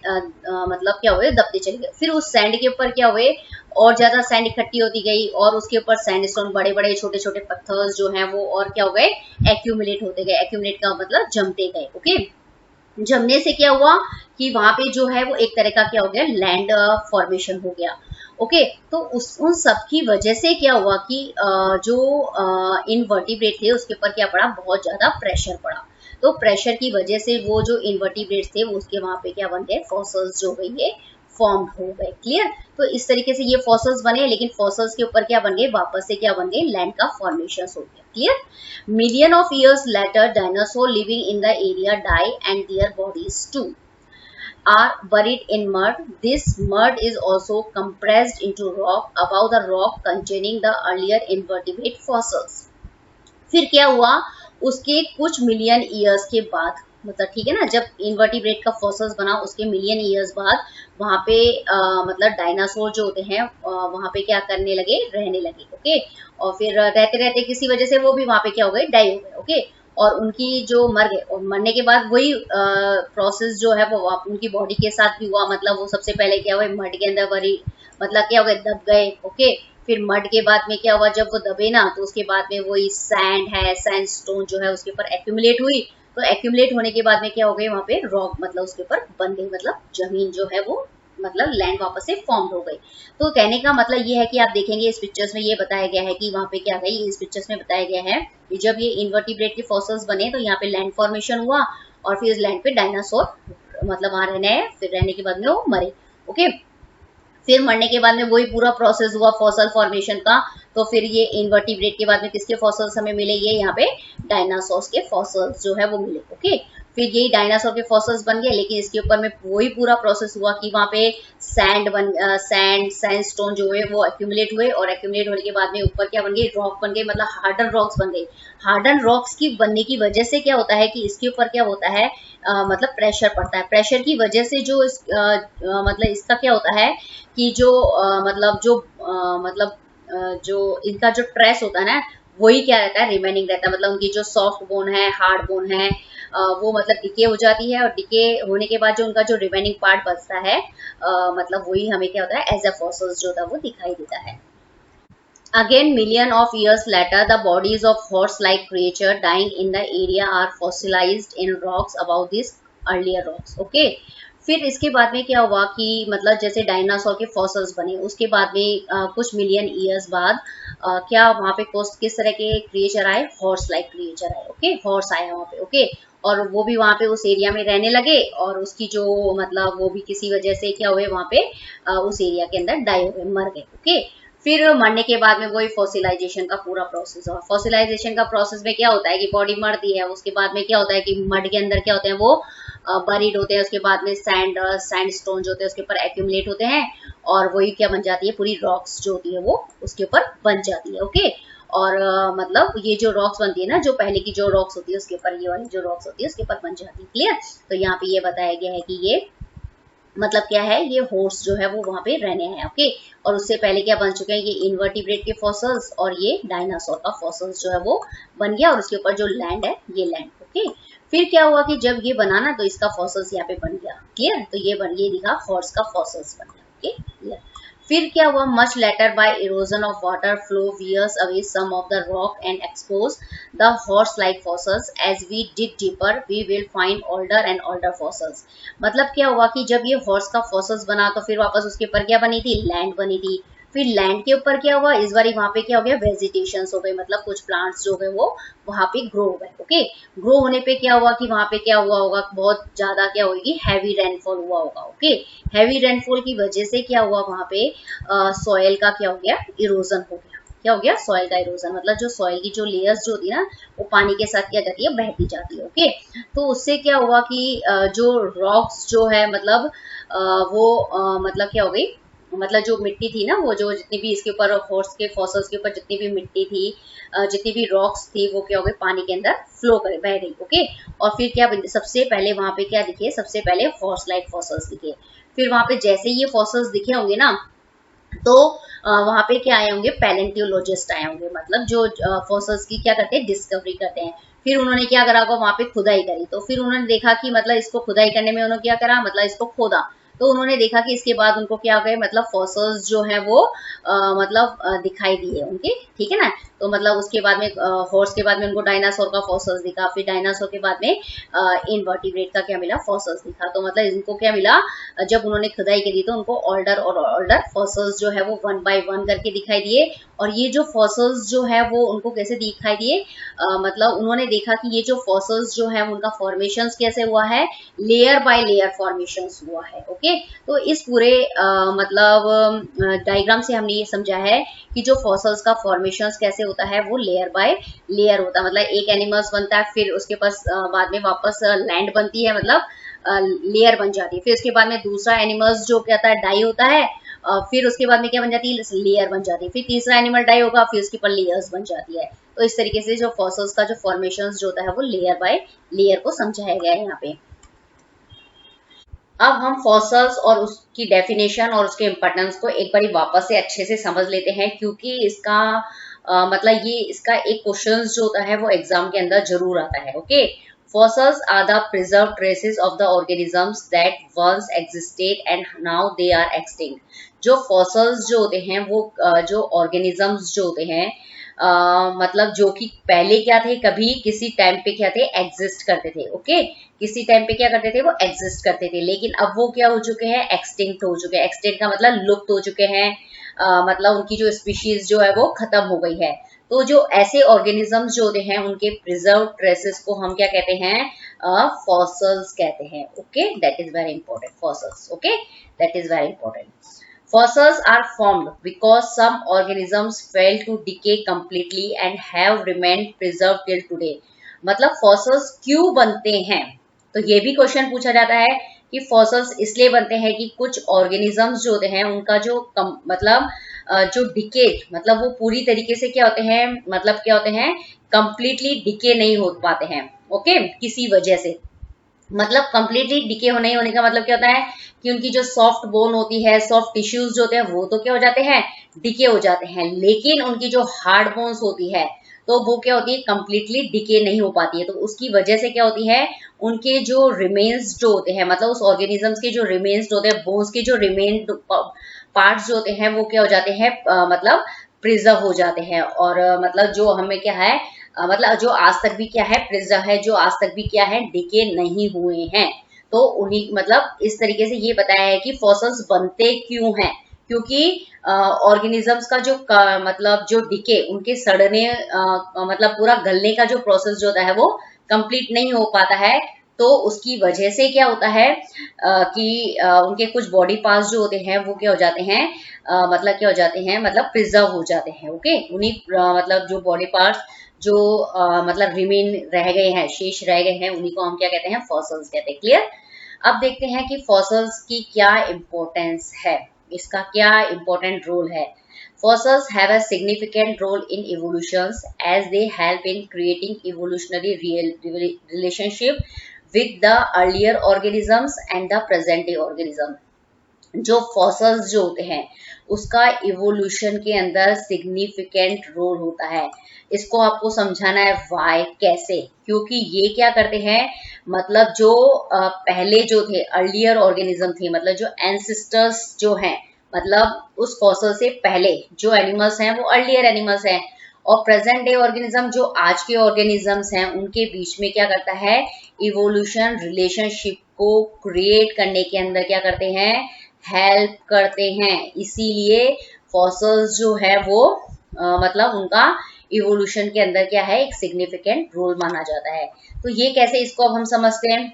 मतलब क्या हुए, दबते चले गए। फिर उस सैंड के ऊपर क्या हुए, और ज्यादा सैंड इकट्ठी होती गई और उसके ऊपर सैंडस्टोन, बड़े बड़े छोटे छोटे पत्थर जो हैं वो और क्या हो गए, एक्यूमुलेट होते गए। एक्यूमुलेट का मतलब जमते गए। ओके, जमने से क्या हुआ कि वहां पे जो है वो एक तरह का क्या हो गया, लैंड फॉर्मेशन हो गया। ओके, तो उन सब की वजह से क्या हुआ कि जो इनवर्टिब्रेट थे उसके ऊपर क्या पड़ा, बहुत ज्यादा प्रेशर पड़ा। तो प्रेशर की वजह से वो जो इनवर्टिब्रेट थे वो उसके वहां पे क्या बन गए, फॉसिल्स जो गई है फॉर्म हो गए। क्लियर, तो इस तरीके से ये फॉसिल्स बने, लेकिन फॉसिल्स के ऊपर क्या बन गए, वापस से क्या बन गए, लैंड का फॉर्मेशन हो गया। Clear, million of years later dinosaur living in the area die and their bodies too are buried in mud. This mud is also compressed into rock above the rock containing the earlier invertebrate fossils. फिर क्या हुआ, उसके कुछ million years के बाद मतलब ठीक है ना, जब इन्वर्टिब्रेट का फॉसिल्स बना उसके मिलियन ईयर्स बाद वहां पे मतलब डायनासोर जो होते हैं वहां पे क्या करने लगे, रहने लगे। ओके, और फिर रहते रहते किसी वजह से वो भी वहां पे क्या हो गए, डाई हो गए। ओके, और उनकी जो मर गए, और मरने के बाद वही प्रोसेस जो है वो उनकी बॉडी के साथ भी हुआ। मतलब वो सबसे पहले क्या हुआ, मड के अंदर वरी मतलब क्या हो गए, दब गए। ओके, फिर मड के बाद में क्या हुआ, जब वो दबे ना तो उसके बाद में वही सैंड है, सैंड स्टोन जो है उसके ऊपर एक्यूमुलेट हुई। तो एक्यूमुलेट होने के बाद में क्या हो गई, वहां पे रॉक मतलब उसके ऊपर बन गई, मतलब जमीन जो है वो मतलब लैंड वापस से फॉर्म हो गई। तो कहने का मतलब ये है कि आप देखेंगे इस पिक्चर्स में ये बताया गया है कि वहां पे क्या गई, इस पिक्चर्स में बताया गया है कि जब ये इन्वर्टिब्रेट के फॉसिल्स बने तो यहाँ पे लैंड फॉर्मेशन हुआ, और फिर इस लैंड पे डायनासोर मतलब वहां रहने आए, फिर रहने के बाद में वो मरे। ओके, फिर मरने के बाद में वही पूरा प्रोसेस हुआ फॉसल फॉर्मेशन का। तो फिर ये इन्वर्टिब्रेट के बाद में किसके फॉसल्स हमें मिले, ये यहाँ पे डायनासोर्स के फॉसल्स जो है वो मिले। ओके, फिर यही डायनासोर के फॉसल्स बन गए, लेकिन इसके ऊपर में वही पूरा प्रोसेस हुआ कि वहां पे सैंडस्टोन जो है वो एक्यूमुलेट हुए, और एक्यूमुलेट होने के बाद में ऊपर क्या बन गई, रॉक बन गई, मतलब हार्डन रॉक्स बन गई। हार्डन रॉक्स की बनने की वजह से क्या होता है कि इसके ऊपर क्या होता है, मतलब प्रेशर पड़ता है। प्रेशर की वजह से जो मतलब इसका क्या होता है कि जो जो इनका जो ट्रेस होता है ना, वही क्या रहता है, रिमेनिंग रहता है। मतलब उनकी जो सॉफ्ट बोन है, हार्ड बोन है, वो मतलब डिके हो जाती है, और डिके होने के बाद जो उनका जो रिमेनिंग पार्ट बचता है मतलब वही हमें क्या होता है, एज अ फॉसिल्स जो होता है वो दिखाई देता है। Again, million of years later, the bodies of horse-like creature dying in the area are fossilized in rocks above these earlier rocks. Okay. फिर इसके बाद में क्या हुआ कि मतलब जैसे डायनासोर के फॉसिल्स बने, उसके बाद में कुछ मिलियन ईयर्स बाद क्या वहां पे किस तरह के क्रिएचर आए, हॉर्स लाइक क्रिएचर आए। ओके, हॉर्स आया वहां पे। ओके, और वो भी वहां पे उस एरिया में रहने लगे, और उसकी जो मतलब वो भी किसी वजह से क्या हुए वहां पे उस एरिया के अंदर डाई हो गए, मर गए। ओके, फिर मरने के बाद में वही फॉसिलाइजेशन का पूरा प्रोसेस हुआ। फॉसिलाइजेशन का प्रोसेस में क्या होता है कि बॉडी मरती है, उसके बाद में क्या होता है कि मड के अंदर क्या होते हैं, वो बरीड होते हैं, उसके बाद में सैंड स्टोन जो होते हैं उसके ऊपर एक्यूमुलेट होते हैं, और वही क्या बन जाती है, पूरी रॉक्स जो होती है वो उसके ऊपर बन जाती है। ओके, और मतलब ये जो रॉक्स बनती है ना, जो पहले की जो रॉक्स होती है उसके ऊपर, ये वाली जो रॉक्स होती है उसके ऊपर बन जाती है। क्लियर? तो यहाँ पे ये बताया गया है कि ये मतलब क्या है, ये हॉर्स जो है वो वहां पे रहने हैं। ओके, और उससे पहले क्या बन चुके हैं, ये इन्वर्टिब्रेट के फॉसिल्स, और ये डायनासोर का फॉसिल्स जो है वो बन गया, और उसके ऊपर जो लैंड है ये लैंड। ओके, फिर क्या हुआ कि जब ये बना ना तो इसका फॉसिल्स यहाँ पे बन गया। क्लियर? तो ये दिखा हॉर्स का फॉसिल्स बन गया। Okay, clear? फिर क्या हुआ, much later by erosion of water flow wears away some of the rock and expose the horse like fossils. As we dig deeper we will find older and older fossils. मतलब क्या हुआ कि जब ये horse का fossils बना तो फिर वापस उसके ऊपर क्या बनी थी, लैंड बनी थी। फिर लैंड के ऊपर क्या हुआ, इस बार वहां पे क्या हो गया, वेजिटेशन हो गए, मतलब कुछ प्लांट्स जो गए वो वहां पे ग्रो हो गए। ओके, ग्रो होने पे क्या हुआ कि वहां पे क्या हुआ होगा, बहुत ज्यादा क्या होगी, हैवी रेनफॉल हुआ होगा। ओके, हैवी रेनफॉल की वजह से क्या हुआ, वहां पे सॉइल का क्या हो गया, इरोजन हो गया। क्या हो गया, सॉइल का इरोजन, मतलब जो सॉइल की जो लेयर्स जो होती है ना वो पानी के साथ क्या जाती है, बहती जाती है। ओके, तो उससे क्या हुआ कि जो रॉक्स जो है मतलब वो मतलब क्या हो गई, मतलब जो मिट्टी थी ना, वो जो जितनी भी इसके ऊपर हॉर्स के फॉसिल्स के ऊपर जितनी भी मिट्टी थी, जितनी भी रॉक्स थी, वो क्या हो गई, पानी के अंदर फ्लो करे, बह गई। ओके, और फिर क्या सबसे पहले वहां पे क्या दिखे, सबसे पहले हॉर्स लाइक फॉसिल्स दिखे। फिर वहां पे जैसे ये फॉसिल्स दिखे होंगे ना, तो वहां पे क्या आए होंगे, पैलेंटियोलॉजिस्ट आए होंगे, मतलब जो फॉसिल्स की क्या करते हैं, डिस्कवरी करते हैं। फिर उन्होंने क्या करा होगा, वहां पे खुदाई करी, तो फिर उन्होंने देखा कि मतलब इसको खुदाई करने में उन्होंने क्या करा, मतलब इसको खोदा, तो उन्होंने देखा कि इसके बाद उनको क्या हो गए, मतलब फॉसिल्स जो है वो दिखाई दिए उनके। ठीक है ना, तो मतलब उसके बाद में हॉर्स के बाद में उनको डायनासोर का फॉसिल्स दिखा, फिर डायनासोर के बाद में इनवर्टिब्रेट का क्या मिला, फॉसिल्स दिखा। तो मतलब इनको क्या मिला, जब उन्होंने खुदाई करी तो उनको ऑल्डर और ऑल्डर फॉसिल्स जो है वो 1 बाय 1 करके दिखाई दिए। और ये जो फॉसिल्स जो है वो उनको कैसे दिखाई दिए, मतलब उन्होंने देखा कि ये जो फॉसिल्स जो है उनका फॉर्मेशन कैसे हुआ है, लेयर बाय लेयर फॉर्मेशन हुआ है। ओके, तो इस पूरे मतलब डायग्राम से हमने ये समझा है कि जो फॉसिल्स का फॉर्मेशन कैसे होता है, वो लेयर बाय लेयर होता है। मतलब एक एनिमल्स बनता है, फिर उसके पास बाद में वापस लैंड बनती है, मतलब लेयर बन जाती है। फिर उसके बाद में दूसरा एनिमल्स जो कहता है डाई होता है, फिर उसके बाद में क्या बन जाती है, लेयर बन जाती है। फिर तीसरा एनिमल डाई होगा, फिर उसके ऊपर लेयर्स बन जाती है। तो इस तरीके से जो फॉसिल्स का जो फॉर्मेशन जो होता है वो लेयर बाय लेयर को समझाया गया है यहाँ पे। अब हम फॉसिल्स और उसकी डेफिनेशन और उसके इम्पोर्टेंस को एक बार वापस से अच्छे से समझ लेते हैं, क्योंकि इसका मतलब ये इसका एक क्वेश्चन जो होता है वो एग्जाम के अंदर जरूर आता है। Okay, fossils are the preserved traces of the organisms that once existed and now they are extinct। जो fossils जो होते हैं वो जो organisms जो होते हैं मतलब जो कि पहले क्या थे, कभी किसी टाइम पे क्या थे, एग्जिस्ट करते थे। ओके, किसी टाइम पे क्या करते थे, वो एग्जिस्ट करते थे, लेकिन अब वो क्या हो चुके हैं, एक्सटिंक्ट हो चुके हैं। एक्सटिंक्ट का मतलब लुप्त हो चुके हैं, मतलब उनकी जो स्पीशीज जो है वो खत्म हो गई है। तो जो ऐसे ऑर्गेनिजम्स जो होते हैं उनके प्रिजर्व ट्रेसेस को हम क्या कहते हैं, फॉसिल्स कहते हैं। Okay, that is very important, fossils. Okay, that is very important. Fossils are formed because some organisms fail to decay completely and have remained preserved till today। मतलब fossils क्यों बनते हैं, तो ये भी क्वेश्चन पूछा जाता है कि fossils इसलिए बनते हैं कि कुछ organisms जो होते हैं उनका जो मतलब जो डिके मतलब वो पूरी तरीके से क्या होते हैं, मतलब क्या होते हैं, कंप्लीटली डिके नहीं हो पाते हैं। ओके, किसी वजह से, मतलब कंप्लीटली डिके नहीं होने का मतलब क्या होता है कि उनकी जो सॉफ्ट बोन होती है, सॉफ्ट टिश्यूज जो होते हैं वो तो क्या हो जाते हैं, डिके हो जाते हैं, लेकिन उनकी जो हार्ड बोन्स होती है तो वो क्या होती है, कंप्लीटली डिके नहीं हो पाती है। तो उसकी वजह से क्या होती है, उनके जो रिमेन्स जो होते हैं, मतलब उस ऑर्गेनिजम्स के जो रिमेन्स होते हैं, बोन्स के जो रिमेन पार्ट्स जो होते हैं वो क्या हो जाते हैं, मतलब प्रिजर्व हो जाते हैं। और मतलब जो हमें क्या है, मतलब जो आज तक भी क्या है, प्रिजर्व है, जो आज तक भी क्या है, डिके नहीं हुए हैं। तो उन्हीं मतलब इस तरीके से ये बताया है कि फॉसिल्स बनते क्यों हैं, क्योंकि ऑर्गेनिजम्स का जो मतलब जो डिके, उनके सड़ने मतलब पूरा गलने का जो प्रोसेस जो होता है वो कंप्लीट नहीं हो पाता है। तो उसकी वजह से क्या होता है कि उनके कुछ बॉडी पार्ट्स जो होते हैं वो क्या हो जाते हैं, मतलब क्या हो जाते हैं, मतलब प्रिजर्व हो जाते हैं। ओके, उन्हीं मतलब जो बॉडी पार्ट्स जो मतलब रिमेन रह गए हैं, शेष रह गए हैं, उन्हीं को हम क्या कहते हैं, फॉसिल्स कहते हैं। क्लियर। अब देखते हैं कि फॉसिल्स की क्या इंपॉर्टेंस है, इसका क्या इंपॉर्टेंट रोल है। Fossils have a significant role in evolutions as they help in creating evolutionary relationship with the earlier organisms and the present day organism। जो फॉसिल्स जो होते हैं उसका इवोल्यूशन के अंदर सिग्निफिकेंट रोल होता है। इसको आपको समझाना है वाई, कैसे, क्योंकि ये क्या करते हैं, मतलब जो पहले जो थे अर्लियर ऑर्गेनिज्म थे, मतलब जो एंसेस्टर्स जो हैं, मतलब उस फॉसिल से पहले जो एनिमल्स हैं वो अर्लियर एनिमल्स हैं, और प्रेजेंट डे ऑर्गेनिज्म जो आज के ऑर्गेनिजम्स हैं उनके बीच में क्या करता है, इवोल्यूशन रिलेशनशिप को क्रिएट करने के अंदर क्या करते हैं, हेल्प करते हैं। इसीलिए फॉसिल्स जो है वो मतलब उनका इवोल्यूशन के अंदर क्या है, एक सिग्निफिकेंट रोल माना जाता है। तो ये कैसे, इसको अब हम समझते हैं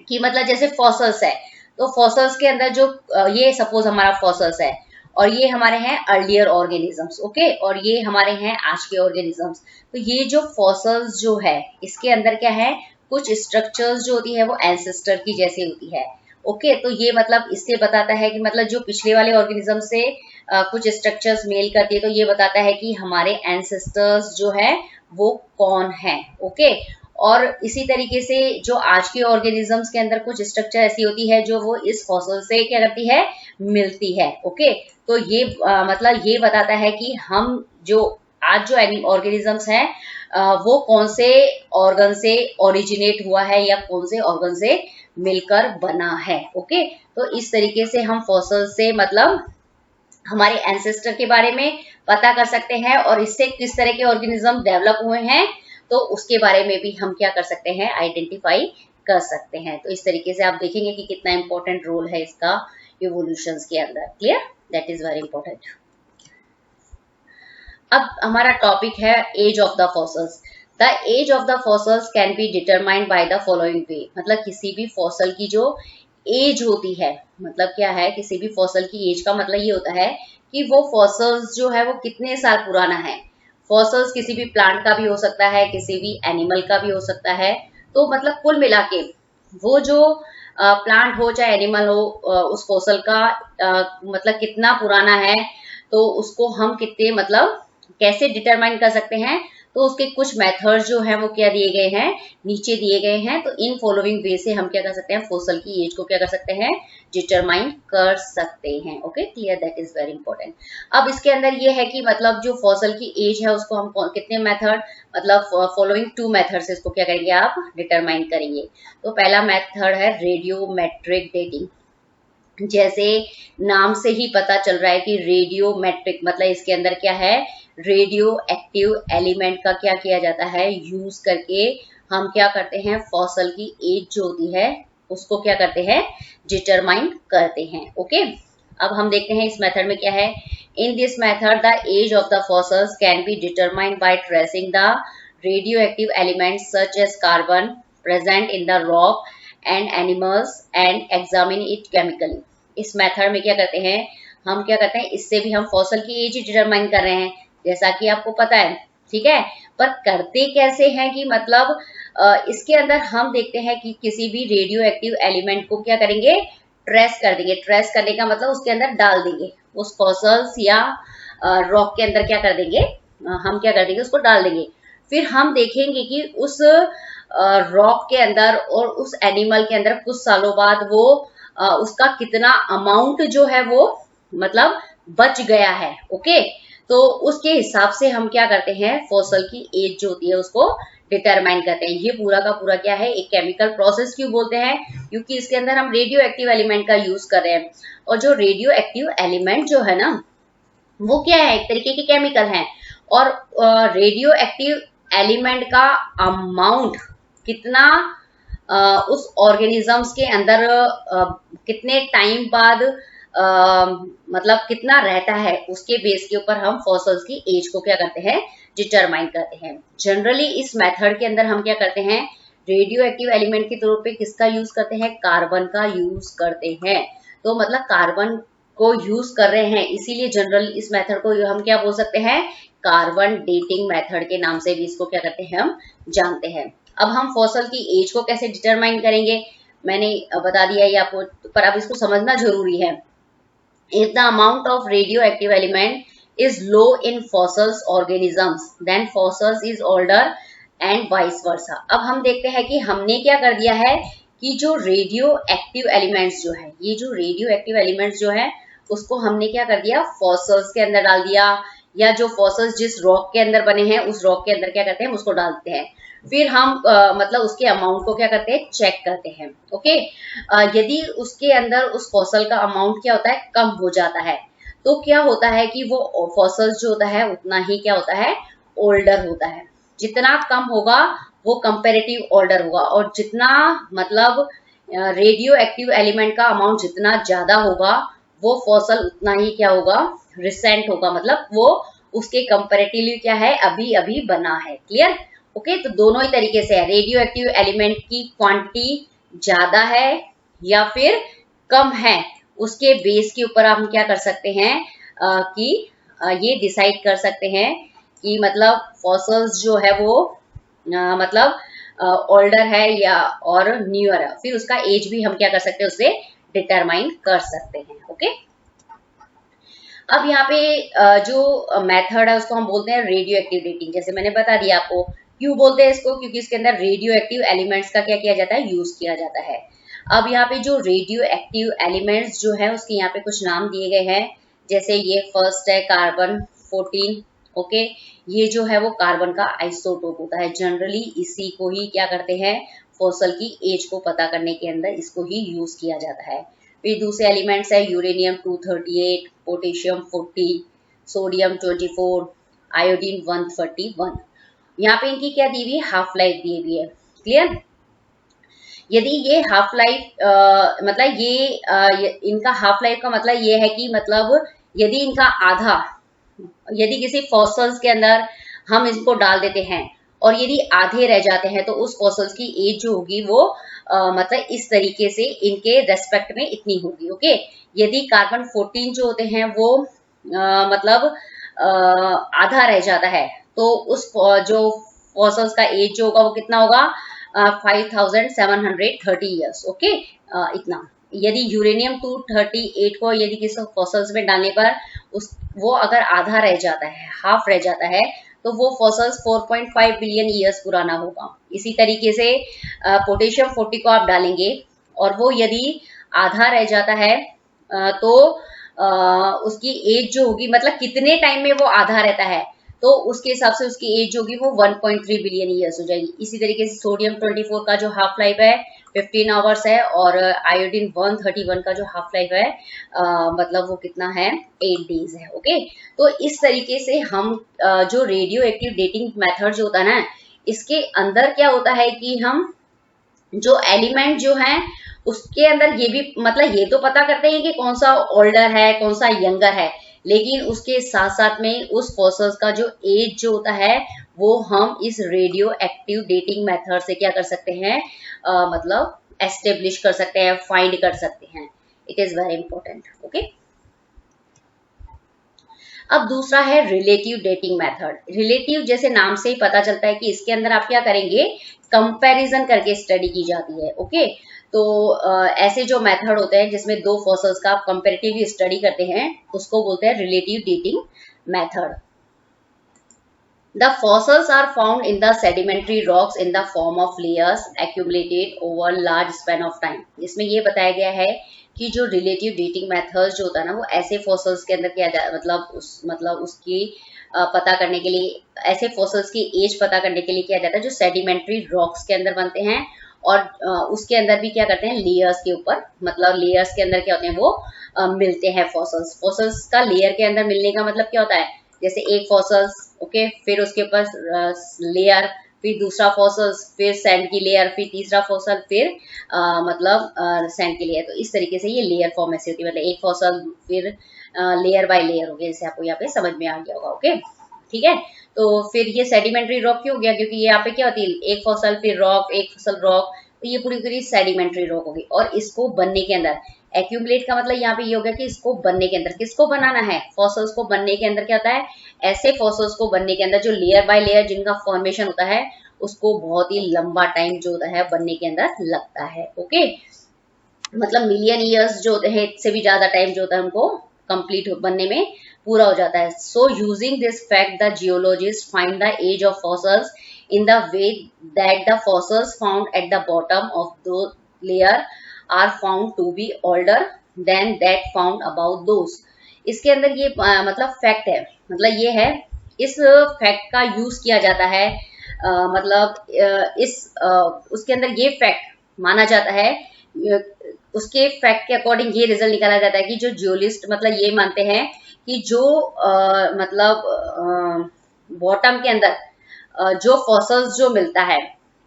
कि मतलब जैसे फॉसिल्स है, तो फॉसिल्स के अंदर जो ये सपोज हमारा फॉसिल्स है और ये हमारे हैं अर्लियर ऑर्गेनिजम्स। ओके, और ये हमारे हैं आज के ऑर्गेनिजम्स। तो ये जो फॉसिल्स जो है इसके अंदर क्या है, कुछ स्ट्रक्चर्स जो होती है वो एंसेस्टर की जैसे होती है। ओके, तो ये मतलब इससे बताता है कि मतलब जो पिछले वाले ऑर्गेनिज्म से कुछ स्ट्रक्चर्स मेल करती है, तो ये बताता है कि हमारे एंसेस्टर्स जो है वो कौन है। ओके, और इसी तरीके से जो आज के ऑर्गेनिजम्स के अंदर कुछ स्ट्रक्चर ऐसी होती है जो वो इस फॉसिल से क्या करती है, मिलती है। ओके, तो ये मतलब ये बताता है कि हम जो आज जो ऑर्गेनिजम्स हैं वो कौन से ऑर्गन से ओरिजिनेट हुआ है या कौन से ऑर्गन से मिलकर बना है। ओके, तो इस तरीके से हम फॉसिल से मतलब हमारे एंसेस्टर के बारे में पता कर सकते हैं, और इससे किस तरह के ऑर्गेनिज्म डेवलप हुए हैं तो उसके बारे में भी हम क्या कर सकते हैं, आइडेंटिफाई कर सकते हैं। तो इस तरीके से आप देखेंगे कि कितना इंपॉर्टेंट रोल है इसका इवोल्यूशन के अंदर। Clear, that is very important. अब हमारा टॉपिक है age of the fossils. The age of the fossils can be determined by the following way. मतलब किसी भी फॉसिल की जो एज होती है, मतलब क्या है, किसी भी फॉसिल की एज का मतलब ये होता है कि वो फॉसिल्स जो है वो कितने साल पुराना है। फॉसिल्स किसी भी प्लांट का भी हो सकता है, किसी भी एनिमल का भी हो सकता है। तो मतलब कुल मिला के वो जो प्लांट हो चाहे एनिमल हो, उस फॉसिल का मतलब कितना पुराना है, तो उसको हम कितने मतलब कैसे डिटरमाइन कर सकते हैं, तो उसके कुछ मेथड्स जो है वो क्या दिए गए हैं, नीचे दिए गए हैं। तो इन फॉलोइंग वे से हम क्या कर सकते हैं, फॉसल की एज को क्या कर सकते हैं, डिटरमाइन कर सकते हैं। Okay, clear, that is very important. अब इसके अंदर ये है कि मतलब जो फॉसल की एज है उसको हम कितने मेथड, मतलब फॉलोइंग 2 मेथड से इसको क्या करेंगे, आप डिटरमाइन करेंगे। तो पहला मेथड है रेडियोमेट्रिक डेटिंग। जैसे नाम से ही पता चल रहा है कि रेडियोमेट्रिक मतलब इसके अंदर क्या है, रेडियो एक्टिव एलिमेंट का क्या किया जाता है, यूज करके हम क्या करते हैं, फॉसल की एज जो होती है उसको क्या करते हैं, डिटरमाइन करते हैं। ओके, अब हम देखते हैं इस मेथड में क्या है। In this method the age of the fossils can be determined by tracing the radio active elements such as carbon present in the rock and animals and examine it chemically. इस method में क्या करते हैं, हम क्या करते हैं, इससे भी हम फॉसल की एज डिटरमाइन कर रहे हैं, जैसा कि आपको पता है, ठीक है। पर करते कैसे हैं कि मतलब इसके अंदर हम देखते हैं कि किसी भी रेडियो एक्टिव एलिमेंट को क्या करेंगे, ट्रेस कर देंगे। ट्रेस करने का मतलब उसके अंदर डाल देंगे, उस फॉसल्स या रॉक के अंदर क्या कर देंगे, हम क्या कर देंगे, उसको डाल देंगे। फिर हम देखेंगे कि उस रॉक के अंदर और उस एनिमल के अंदर कुछ सालों बाद वो उसका कितना अमाउंट जो है वो मतलब बच गया है। ओके, तो उसके हिसाब से हम क्या करते हैं, फॉसल की एज जो होती है उसको डिटरमाइन करते हैं। ये पूरा का पूरा क्या है, एक केमिकल प्रोसेस क्यों बोलते हैं, क्योंकि इसके अंदर हम रेडियो एक्टिव एलिमेंट का यूज कर रहे हैं। और जो रेडियो एक्टिव एलिमेंट जो है ना, वो क्या है, एक तरीके के केमिकल हैं। और रेडियो एक्टिव एलिमेंट का अमाउंट कितना उस ऑर्गेनिजम्स के अंदर कितने टाइम बाद मतलब कितना रहता है, उसके बेस के ऊपर हम फॉसल्स की एज को क्या करते हैं, डिटरमाइन करते हैं। जनरली इस मेथड के अंदर हम क्या करते हैं, रेडियो एक्टिव एलिमेंट के तौर पे किसका यूज करते हैं, कार्बन का यूज करते हैं। तो मतलब कार्बन को यूज कर रहे हैं, इसीलिए जनरल इस मेथड को हम क्या बोल सकते हैं, कार्बन डेटिंग मेथड के नाम से भी इसको क्या करते हैं, हम जानते हैं। अब हम फॉसल की एज को कैसे डिटरमाइन करेंगे, मैंने बता दिया ये आपको, पर अब इसको समझना जरूरी है। If the amount of radioactive element is low in fossils organisms, then fossils is older and vice versa। अब हम देखते हैं कि हमने क्या कर दिया है कि जो रेडियो एक्टिव एलिमेंट्स जो है, ये जो रेडियो एक्टिव एलिमेंट्स जो है उसको हमने क्या कर दिया, फॉसल्स के अंदर डाल दिया, या जो फॉसल्स जिस रॉक के अंदर बने हैं उस रॉक के अंदर क्या करते हैं, उसको डालते हैं। फिर हम मतलब उसके अमाउंट को क्या करते हैं, चेक करते हैं। ओके, यदि उसके अंदर उस फॉसल का अमाउंट क्या होता है, कम हो जाता है, तो क्या होता है कि वो फॉसल जो होता है उतना ही क्या होता है, ओल्डर होता है। जितना कम होगा वो कंपेरेटिव ओल्डर होगा, और जितना मतलब रेडियो एक्टिव एलिमेंट का अमाउंट जितना ज्यादा होगा वो फॉसल उतना ही क्या होगा, रिसेंट होगा, मतलब वो उसके कंपेरेटिवली क्या है, अभी अभी बना है। Clear, okay. तो दोनों ही तरीके से है, रेडियो एक्टिव एलिमेंट की क्वांटिटी ज्यादा है या फिर कम है, उसके बेस के ऊपर हम क्या कर सकते हैं कि ये डिसाइड कर सकते हैं कि मतलब फॉसल्स जो है वो मतलब ओल्डर है या और न्यूअर है। फिर उसका एज भी हम क्या कर सकते हैं, उससे डिटरमाइन कर सकते हैं। ओके, अब यहाँ पे जो मेथड है उसको हम बोलते हैं रेडियो एक्टिव डेटिंग। जैसे मैंने बता दिया आपको, क्यों बोलते हैं इसको, क्योंकि इसके अंदर रेडियो एक्टिव एलिमेंट्स का क्या किया जाता है, यूज किया जाता है। अब यहाँ पे जो रेडियो एक्टिव एलिमेंट्स जो है उसके यहाँ पे कुछ नाम दिए गए हैं। जैसे ये फर्स्ट है कार्बन 14। ओके, ये जो है वो कार्बन का आइसोटोप होता है। जनरली इसी को ही क्या करते हैं, फॉसल की एज को पता करने के अंदर इसको ही यूज किया जाता है। फिर दूसरे एलिमेंट्स है यूरेनियम 238, पोटेशियम 40, सोडियम 24, आयोडीन 131। यहाँ पे इनकी क्या दी हुई है, हाफ लाइफ दी हुई है। क्लियर, यदि ये हाफ लाइफ मतलब ये इनका हाफ लाइफ का मतलब ये है कि मतलब यदि इनका आधा, यदि किसी फॉसल्स के अंदर हम इसको डाल देते हैं और यदि आधे रह जाते हैं तो उस फॉसल्स की एज जो होगी वो मतलब इस तरीके से इनके रेस्पेक्ट में इतनी होगी। ओके, यदि कार्बन 14 जो होते हैं वो मतलब आधा रह जाता है तो उस जो फॉसल्स का एज जो होगा वो कितना होगा, 5730 ईयर्स। ओके, इतना। यदि यूरेनियम 238 को यदि किसी फॉसल्स में डालने पर वो अगर आधा रह जाता है, हाफ रह जाता है, तो वो फॉसल्स 4.5 बिलियन ईयर्स पुराना होगा। इसी तरीके से पोटेशियम 40 को आप डालेंगे और वो यदि आधा रह जाता है तो उसकी एज जो होगी, मतलब कितने टाइम में वो आधा रहता है, तो उसके हिसाब से उसकी एज जो होगी वो 1.3 बिलियन ईयर्स हो जाएगी। इसी तरीके से सोडियम 24 का जो हाफ लाइफ है 15 आवर्स है और आयोडीन 131 का जो हाफ लाइफ है मतलब वो कितना है 8 डेज है। ओके, तो इस तरीके से हम जो रेडियो एक्टिव डेटिंग मेथड जो होता है ना, इसके अंदर क्या होता है कि हम जो एलिमेंट जो है उसके अंदर ये भी मतलब ये तो पता करते हैं कि कौन सा ओल्डर है कौन सा यंगर है, लेकिन उसके साथ साथ में उस फॉसल्स का जो एज जो होता है वो हम इस रेडियो एक्टिव डेटिंग मेथड से क्या कर सकते हैं मतलब एस्टेब्लिश कर सकते हैं, फाइंड कर सकते हैं। It is very important. Okay, अब दूसरा है रिलेटिव डेटिंग मेथड। रिलेटिव जैसे नाम से ही पता चलता है कि इसके अंदर आप क्या करेंगे, कंपैरिजन करके स्टडी की जाती है। ओके, तो ऐसे जो मेथड होते हैं जिसमें दो फॉसल्स का आप कंपैरेटिवली स्टडी करते हैं उसको बोलते हैं relative dating method. The fossils are found in the sedimentary rocks in the form of layers accumulated over large span of time। इसमें ये बताया गया है कि जो रिलेटिव डेटिंग मेथड जो होता है ना वो ऐसे फॉसल्स के अंदर किया जाए, मतलब उसकी पता करने के लिए, ऐसे फॉसल्स की एज पता करने के लिए किया जाता है जो सेडिमेंट्री रॉक्स के अंदर बनते हैं और उसके अंदर भी क्या करते हैं लेयर्स के ऊपर, मतलब लेयर्स के अंदर क्या होते हैं वो मिलते हैं फॉसल्स। फॉसल्स का लेयर के अंदर मिलने का मतलब क्या होता है, जैसे एक फॉसल्स ओके, फिर उसके ऊपर लेयर, फिर दूसरा फॉसल्स, फिर सैंड की लेयर, फिर तीसरा फॉसल, फिर मतलब सैंड की लेयर। तो इस तरीके से ये लेयर फॉर्म ऐसी होती है, मतलब एक फॉसल फिर लेयर बाय लेयर हो गया, जैसे आपको यहाँ पे समझ में आ गया होगा। ओके, ठीक है, तो फिर ये सेडिमेंट्री रॉक क्यों हो गया, क्योंकि ये यहाँ पे क्या होती है एक फॉसल फिर रॉक, एक फॉसल रॉक, तो ये पूरी पूरी सेडिमेंट्री रॉक होगी। और इसको बनने के अंदर एक्यूमुलेट का मतलब यहाँ पे ये हो गया कि इसको बनने के अंदर, किसको बनाना है, फॉसल्स को बनने के अंदर क्या होता है, ऐसे फॉसल्स को बनने के अंदर जो लेयर बाय लेयर जिनका फॉर्मेशन होता है उसको बहुत ही लंबा टाइम जो होता है बनने के अंदर लगता है। ओके, मतलब मिलियन ईयर्स जो होते हैं इससे भी ज्यादा टाइम जो होता है हमको कंप्लीट बनने में पूरा हो जाता है। So using this fact the geologist find the age of fossils in the way that the fossils found at the bottom of the layer are found to be older than that found above those। इसके अंदर ये मतलब fact है, मतलब ये है, इस fact का यूज किया जाता है मतलब इस उसके अंदर ये फैक्ट माना जाता है, उसके फैक्ट के अकॉर्डिंग ये रिजल्ट निकाला जाता है कि जो जियोलिस्ट मतलब ये मानते हैं कि जो मतलब बॉटम के अंदर जो फॉसल्स जो मिलता है,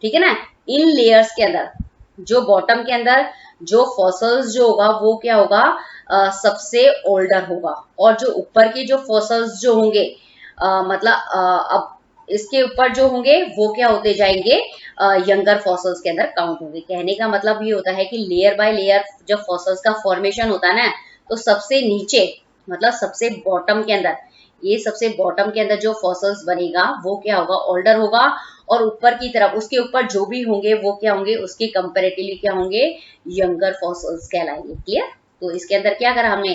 ठीक है ना, इन लेयर्स के अंदर जो बॉटम के अंदर जो फॉसल्स जो होगा वो क्या होगा सबसे ओल्डर होगा, और जो ऊपर के जो फॉसल्स जो होंगे मतलब अब इसके ऊपर जो होंगे वो क्या होते जाएंगे यंगर फॉसल्स के अंदर काउंट होंगे। कहने का मतलब ये होता है कि लेयर बाय लेयर जब फॉसल्स का फॉर्मेशन होता है ना, तो सबसे नीचे मतलब सबसे बॉटम के अंदर, ये सबसे बॉटम के अंदर जो फॉसल्स बनेगा वो क्या होगा ओल्डर होगा, और ऊपर की तरफ उसके ऊपर जो भी होंगे वो क्या होंगे उसके कंपैरेटिवली क्या होंगे यंगर फॉसल्स कहलाएंगे। क्लियर, तो इसके अंदर क्या करा हमने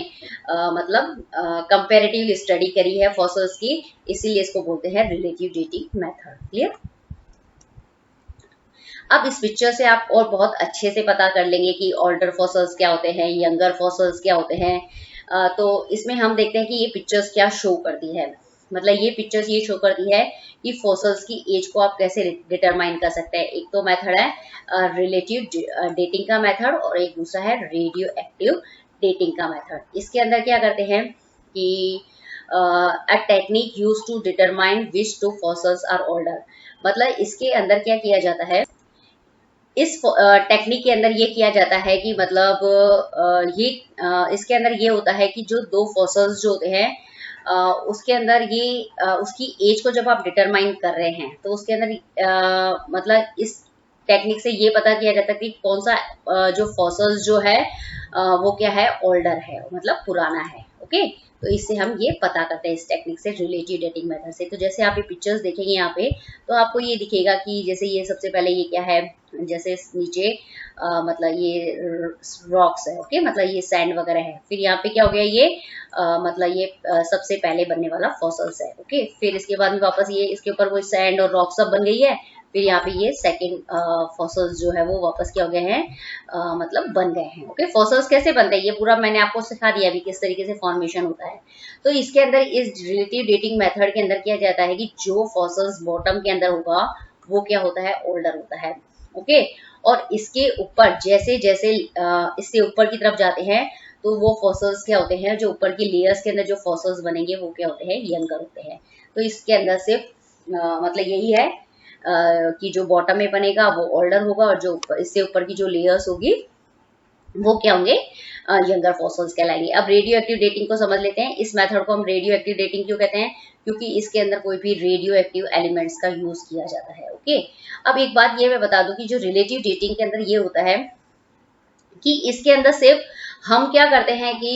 मतलब कंपैरेटिव स्टडी करी है फॉसल्स की, इसीलिए इसको बोलते हैं रिलेटिव डेटिंग मेथड। क्लियर, अब इस पिक्चर से आप और बहुत अच्छे से पता कर लेंगे कि ओल्डर फॉसल्स क्या होते हैं, यंगर फॉसल्स क्या होते हैं। तो इसमें हम देखते हैं कि ये पिक्चर्स क्या शो करती है, मतलब ये पिक्चर्स ये शो करती है कि फॉसल्स की एज को आप कैसे डिटरमाइन कर सकते हैं। एक तो मेथड है रिलेटिव डेटिंग का मेथड और एक दूसरा है रेडियो एक्टिव डेटिंग का मेथड। इसके अंदर क्या करते हैं कि a technique use to determine which two fossils are older, मतलब इसके अंदर क्या किया जाता है, इस टेक्निक के अंदर ये किया जाता है कि मतलब ये इसके अंदर ये होता है कि जो दो फॉसल्स जो होते हैं उसके अंदर ये उसकी एज को जब आप डिटरमाइन कर रहे हैं तो उसके अंदर मतलब इस टेक्निक से ये पता किया जाता है कि कौन सा जो फॉसल्स जो है वो क्या है ओल्डर है, मतलब पुराना है। ओके, तो इससे हम ये पता करते हैं इस टेक्निक से, रिलेटिव डेटिंग मेथड से। तो जैसे आप ये पिक्चर्स देखेंगे यहाँ पे, तो आपको ये दिखेगा कि जैसे ये सबसे पहले ये क्या है, जैसे नीचे मतलब ये रॉक्स है, ओके, मतलब ये सैंड वगैरह है। फिर यहाँ पे क्या हो गया, ये मतलब ये सबसे पहले बनने वाला फॉसल्स है, ओके। फिर इसके बाद में वापस ये इसके ऊपर वो सैंड और रॉक सब बन गई है। फिर यहाँ पे ये सेकंड फॉसल्स जो है वो वापस क्या हो गए हैं, मतलब बन गए हैं, ओके। फॉसल्स कैसे बनते हैं ये पूरा मैंने आपको सिखा दिया अभी, किस तरीके से फॉर्मेशन होता है। तो इसके अंदर इस रिलेटिव डेटिंग मेथड के अंदर किया जाता है कि जो फॉसल्स बॉटम के अंदर होगा वो क्या होता है, ओल्डर होता है, ओके। और इसके ऊपर जैसे जैसे इससे ऊपर की तरफ जाते हैं तो वो फॉसल्स क्या होते हैं, जो ऊपर की लेयर्स के अंदर जो फॉसल्स बनेंगे वो क्या होते हैं, यंगर होते हैं। तो इसके अंदर सिर्फ मतलब यही है कि जो बॉटम में बनेगा वो ओल्डर होगा, और जो इससे ऊपर की जो लेयर्स होगी वो क्या होंगे, यंगर फॉसल्स कहलाएंगे। अब रेडियो एक्टिव डेटिंग को समझ लेते हैं। इस मेथड को हम रेडियो एक्टिव डेटिंग क्यों कहते हैं, क्योंकि इसके अंदर कोई भी रेडियो एक्टिव एलिमेंट्स का यूज किया जाता है, ओके। अब एक बात ये मैं बता दूं कि जो रिलेटिव डेटिंग के अंदर ये होता है कि इसके अंदर सिर्फ हम क्या करते हैं कि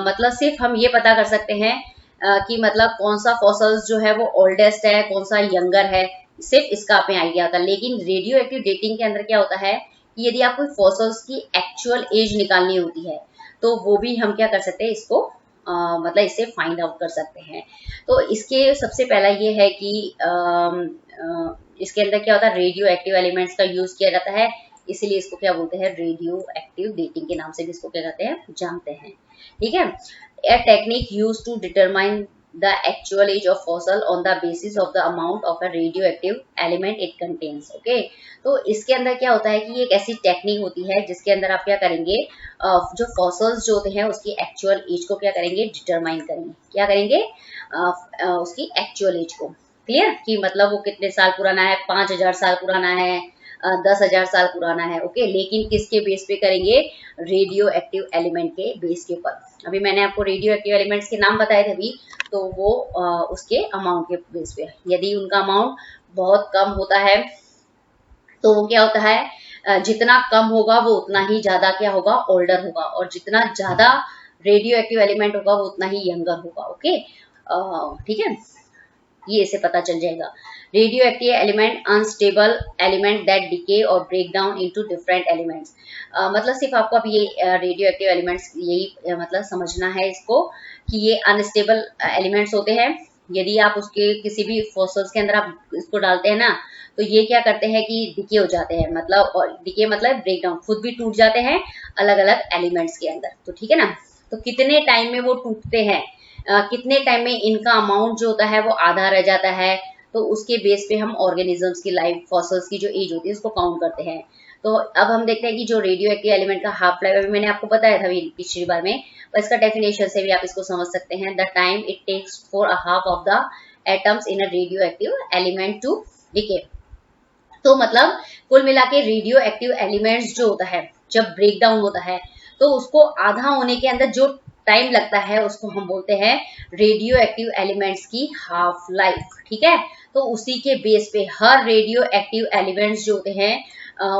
मतलब सिर्फ हम ये पता कर सकते हैं कि मतलब कौन सा फॉसल्स जो है वो ओल्डेस्ट है, कौन सा यंगर है, सिर्फ इसका आप में आइडिया होता है। लेकिन रेडियो एक्टिव डेटिंग के अंदर क्या होता है कि यदि आपको फॉसल्स की एक्चुअल एज निकालनी होती है तो वो भी हम क्या कर सकते हैं, इसको मतलब इससे फाइंड आउट कर सकते हैं। तो इसके सबसे पहला ये है कि इसके अंदर क्या होता है, रेडियो एक्टिव एलिमेंट्स का यूज किया जाता है, इसीलिए इसको क्या बोलते हैं, रेडियो एक्टिव डेटिंग के नाम से भी इसको क्या कहते हैं, जानते हैं, ठीक है। A technique used to determine the actual age of fossil on the basis of the amount of a radioactive element it contains, okay। तो इसके अंदर क्या होता है कि ये एक ऐसी टेक्निक होती है जिसके अंदर आप क्या करेंगे, जो फॉसल्स जो होते हैं उसकी एक्चुअल एज को क्या करेंगे, डिटरमाइन करेंगे। क्या करेंगे, उसकी एक्चुअल एज को, क्लियर, कि मतलब वो कितने साल पुराना है, 5000 साल पुराना है, 10,000 साल पुराना है, ओके। लेकिन किसके बेस पे करेंगे, रेडियो एक्टिव एलिमेंट के बेस के ऊपर। अभी मैंने आपको रेडियो एक्टिव एलिमेंट्स के नाम बताए थे अभी, तो वो उसके अमाउंट के बेस पे, यदि उनका अमाउंट बहुत कम होता है तो वो क्या होता है, जितना कम होगा वो उतना ही ज्यादा क्या होगा, ओल्डर होगा, और जितना ज्यादा रेडियो एक्टिव एलिमेंट होगा वो उतना ही यंगर होगा, ओके, ठीक है। ये इसे पता चल जाएगा। Radio active element unstable element that decay और break down into different elements. मतलब सिर्फ आपको अब ये रेडियो एक्टिव एलिमेंट्स यही मतलब समझना है इसको कि ये अनस्टेबल एलिमेंट्स होते हैं। यदि आप उसके किसी भी फॉसल्स के अंदर आप इसको डालते हैं ना, तो ये क्या करते हैं कि डिके हो जाते हैं, मतलब, और डिके मतलब ब्रेक डाउन, खुद भी टूट जाते हैं अलग अलग एलिमेंट्स के अंदर, तो ठीक है ना। तो कितने टाइम में वो टूटते हैं, कितने टाइम में इनका अमाउंट जो होता है वो आधा रह जाता है, तो उसके बेस पे हम ऑर्गेनिजम्स की लाइफ, फॉसल्स की जो एज होती है उसको काउंट करते हैं। तो अब हम देखते हैं कि जो रेडियो एक्टिव एलिमेंट का हाफ लाइफ, अभी मैंने आपको बताया था पिछली बार में, पर इसका डेफिनेशन से भी आप इसको समझ सकते हैं। The time it takes for a half of the atoms in a radio active element to decay. तो मतलब कुल मिला के रेडियो एक्टिव एलिमेंट्स जो होता है जब ब्रेक डाउन होता है तो उसको आधा होने के अंदर जो टाइम लगता है उसको हम बोलते हैं रेडियो एक्टिव एलिमेंट्स की हाफ लाइफ, ठीक है। तो उसी के बेस पे हर रेडियो एक्टिव एलिमेंट्स जो होते हैं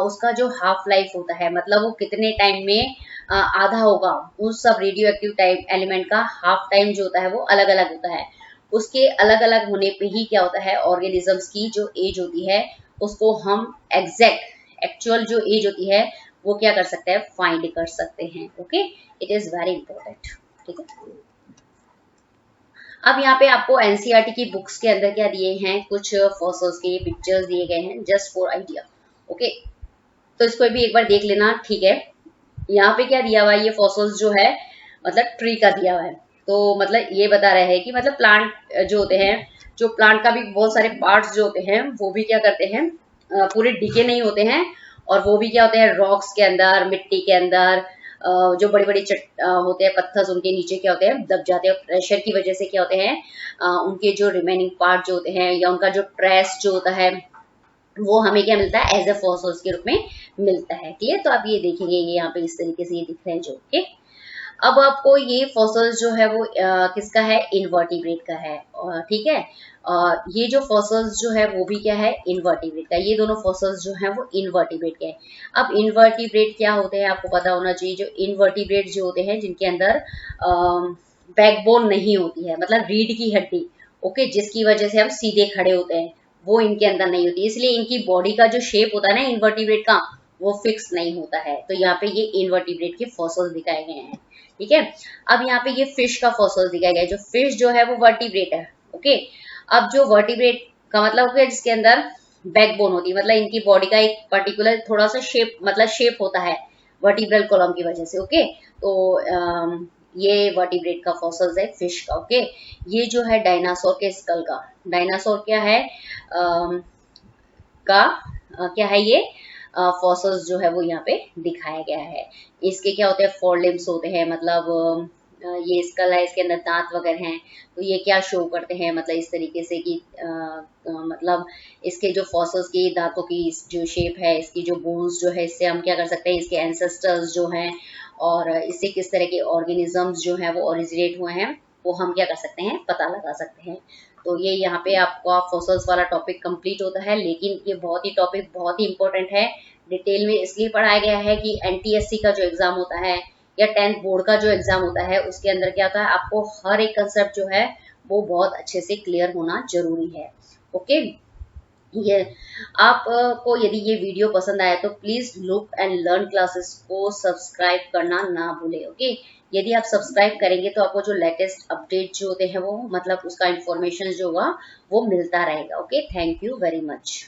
उसका जो हाफ लाइफ होता है, मतलब वो कितने टाइम में आधा होगा, उस सब रेडियो एक्टिव टाइप एलिमेंट का हाफ टाइम जो होता है वो अलग अलग होता है। उसके अलग अलग होने पे ही क्या होता है, ऑर्गेनिजम्स की जो एज होती है उसको हम एग्जैक्ट एक्चुअल जो एज होती है वो क्या कर सकते हैं, फाइंड कर सकते हैं, okay. It is very important, ठीक है। अब यहाँ पे आपको एनसीईआरटी की बुक्स के अंदर क्या दिए हैं, कुछ फॉसल्स के पिक्चर्स दिए गए हैं जस्ट फॉर आइडिया, ओके। तो इसको भी एक बार देख लेना, ठीक है। यहाँ पे क्या दिया हुआ है, ये फॉसल्स जो है मतलब ट्री का दिया हुआ है, तो मतलब ये बता रहे हैं कि मतलब प्लांट जो होते हैं, जो प्लांट का भी बहुत सारे पार्ट्स जो होते हैं वो भी क्या करते हैं, पूरे डिके नहीं होते हैं, और वो भी क्या होते हैं, रॉक्स के अंदर, मिट्टी के अंदर, जो बड़े बड़े होते हैं पत्थर, उनके नीचे क्या होते हैं, दब जाते हैं, प्रेशर की वजह से क्या होते हैं, उनके जो रिमेनिंग पार्ट जो होते हैं या उनका जो ट्रेस जो होता है वो हमें क्या मिलता है, एज ए फॉसल्स के रूप में मिलता है, क्लियर। तो आप ये देखेंगे, ये यहाँ पे इस तरीके से ये दिख रहे हैं जो, ओके। अब आपको ये फॉसल्स जो है वो किसका है, इनवर्टिब्रेट का है, ठीक है। और ये जो फॉसल्स जो है वो भी क्या है, इनवर्टिब्रेट का, ये दोनों फॉसल्स जो है वो इनवर्टिब्रेट के हैं। अब इनवर्टिब्रेट क्या होते हैं आपको पता होना चाहिए, जो इनवर्टिब्रेट जो होते हैं जिनके अंदर बैकबोन नहीं होती है, मतलब रीढ़ की हड्डी, ओके, जिसकी वजह से हम सीधे खड़े होते हैं, वो इनके अंदर नहीं होती, इसलिए इनकी बॉडी का जो शेप होता है ना इनवर्टिब्रेट का, वो फिक्स नहीं होता है। तो यहाँ पे ये इनवर्टिब्रेट के फॉसिल्स दिखाए गए हैं, ठीक है। अब यहाँ पे ये फिश का फॉसिल दिखाया गया है, जो फिश जो है वो वर्टिब्रेट है, ओके। अब जो वर्टिब्रेट का मतलब हो गया जिसके अंदर बैकबोन होती है, मतलब इनकी बॉडी का एक पर्टिकुलर थोड़ा सा शेप, मतलब शेप होता है वर्टिब्रल कॉलम की वजह से, ओके। तो ये वर्टिब्रेट का फॉसिल्स है फिश का, ओके। ये जो है डायनासोर के स्कल का, डायनासोर क्या है क्या है ये फॉसिल्स जो है वो यहाँ पे दिखाया गया है। इसके क्या होते हैं, फोर लिम्स होते हैं, मतलब ये स्कल है, इसके अंदर दांत वगैरह हैं। तो ये क्या शो करते हैं, मतलब इस तरीके से कि मतलब इसके जो फॉसिल्स की दांतों की जो शेप है, इसकी जो बोन्स जो है, इससे हम क्या कर सकते हैं, इसके एंसेस्टर्स जो हैं और इससे किस तरह के ऑर्गेनिजम्स जो हैं वो ओरिजिनेट हुए हैं, वो हम क्या कर सकते हैं, पता लगा सकते हैं। तो ये यहाँ पे आपका फॉसिल्स वाला टॉपिक कंप्लीट होता है, लेकिन ये टॉपिक बहुत ही इंपॉर्टेंट है। डिटेल में इसलिए पढ़ाया गया है कि एनटीएससी का जो एग्जाम होता है या 10th बोर्ड का जो एग्जाम होता है, उसके अंदर क्या होता है, आपको हर एक कंसेप्ट जो है वो बहुत अच्छे से क्लियर होना जरूरी है, ओके। ये आपको यदि ये वीडियो पसंद आया तो please look and learn classes को सब्सक्राइब करना ना भूले, ओके। यदि आप सब्सक्राइब करेंगे तो आपको जो लेटेस्ट अपडेट जो होते हैं वो, मतलब उसका इंफॉर्मेशन जो होगा वो मिलता रहेगा, okay. Thank you very much.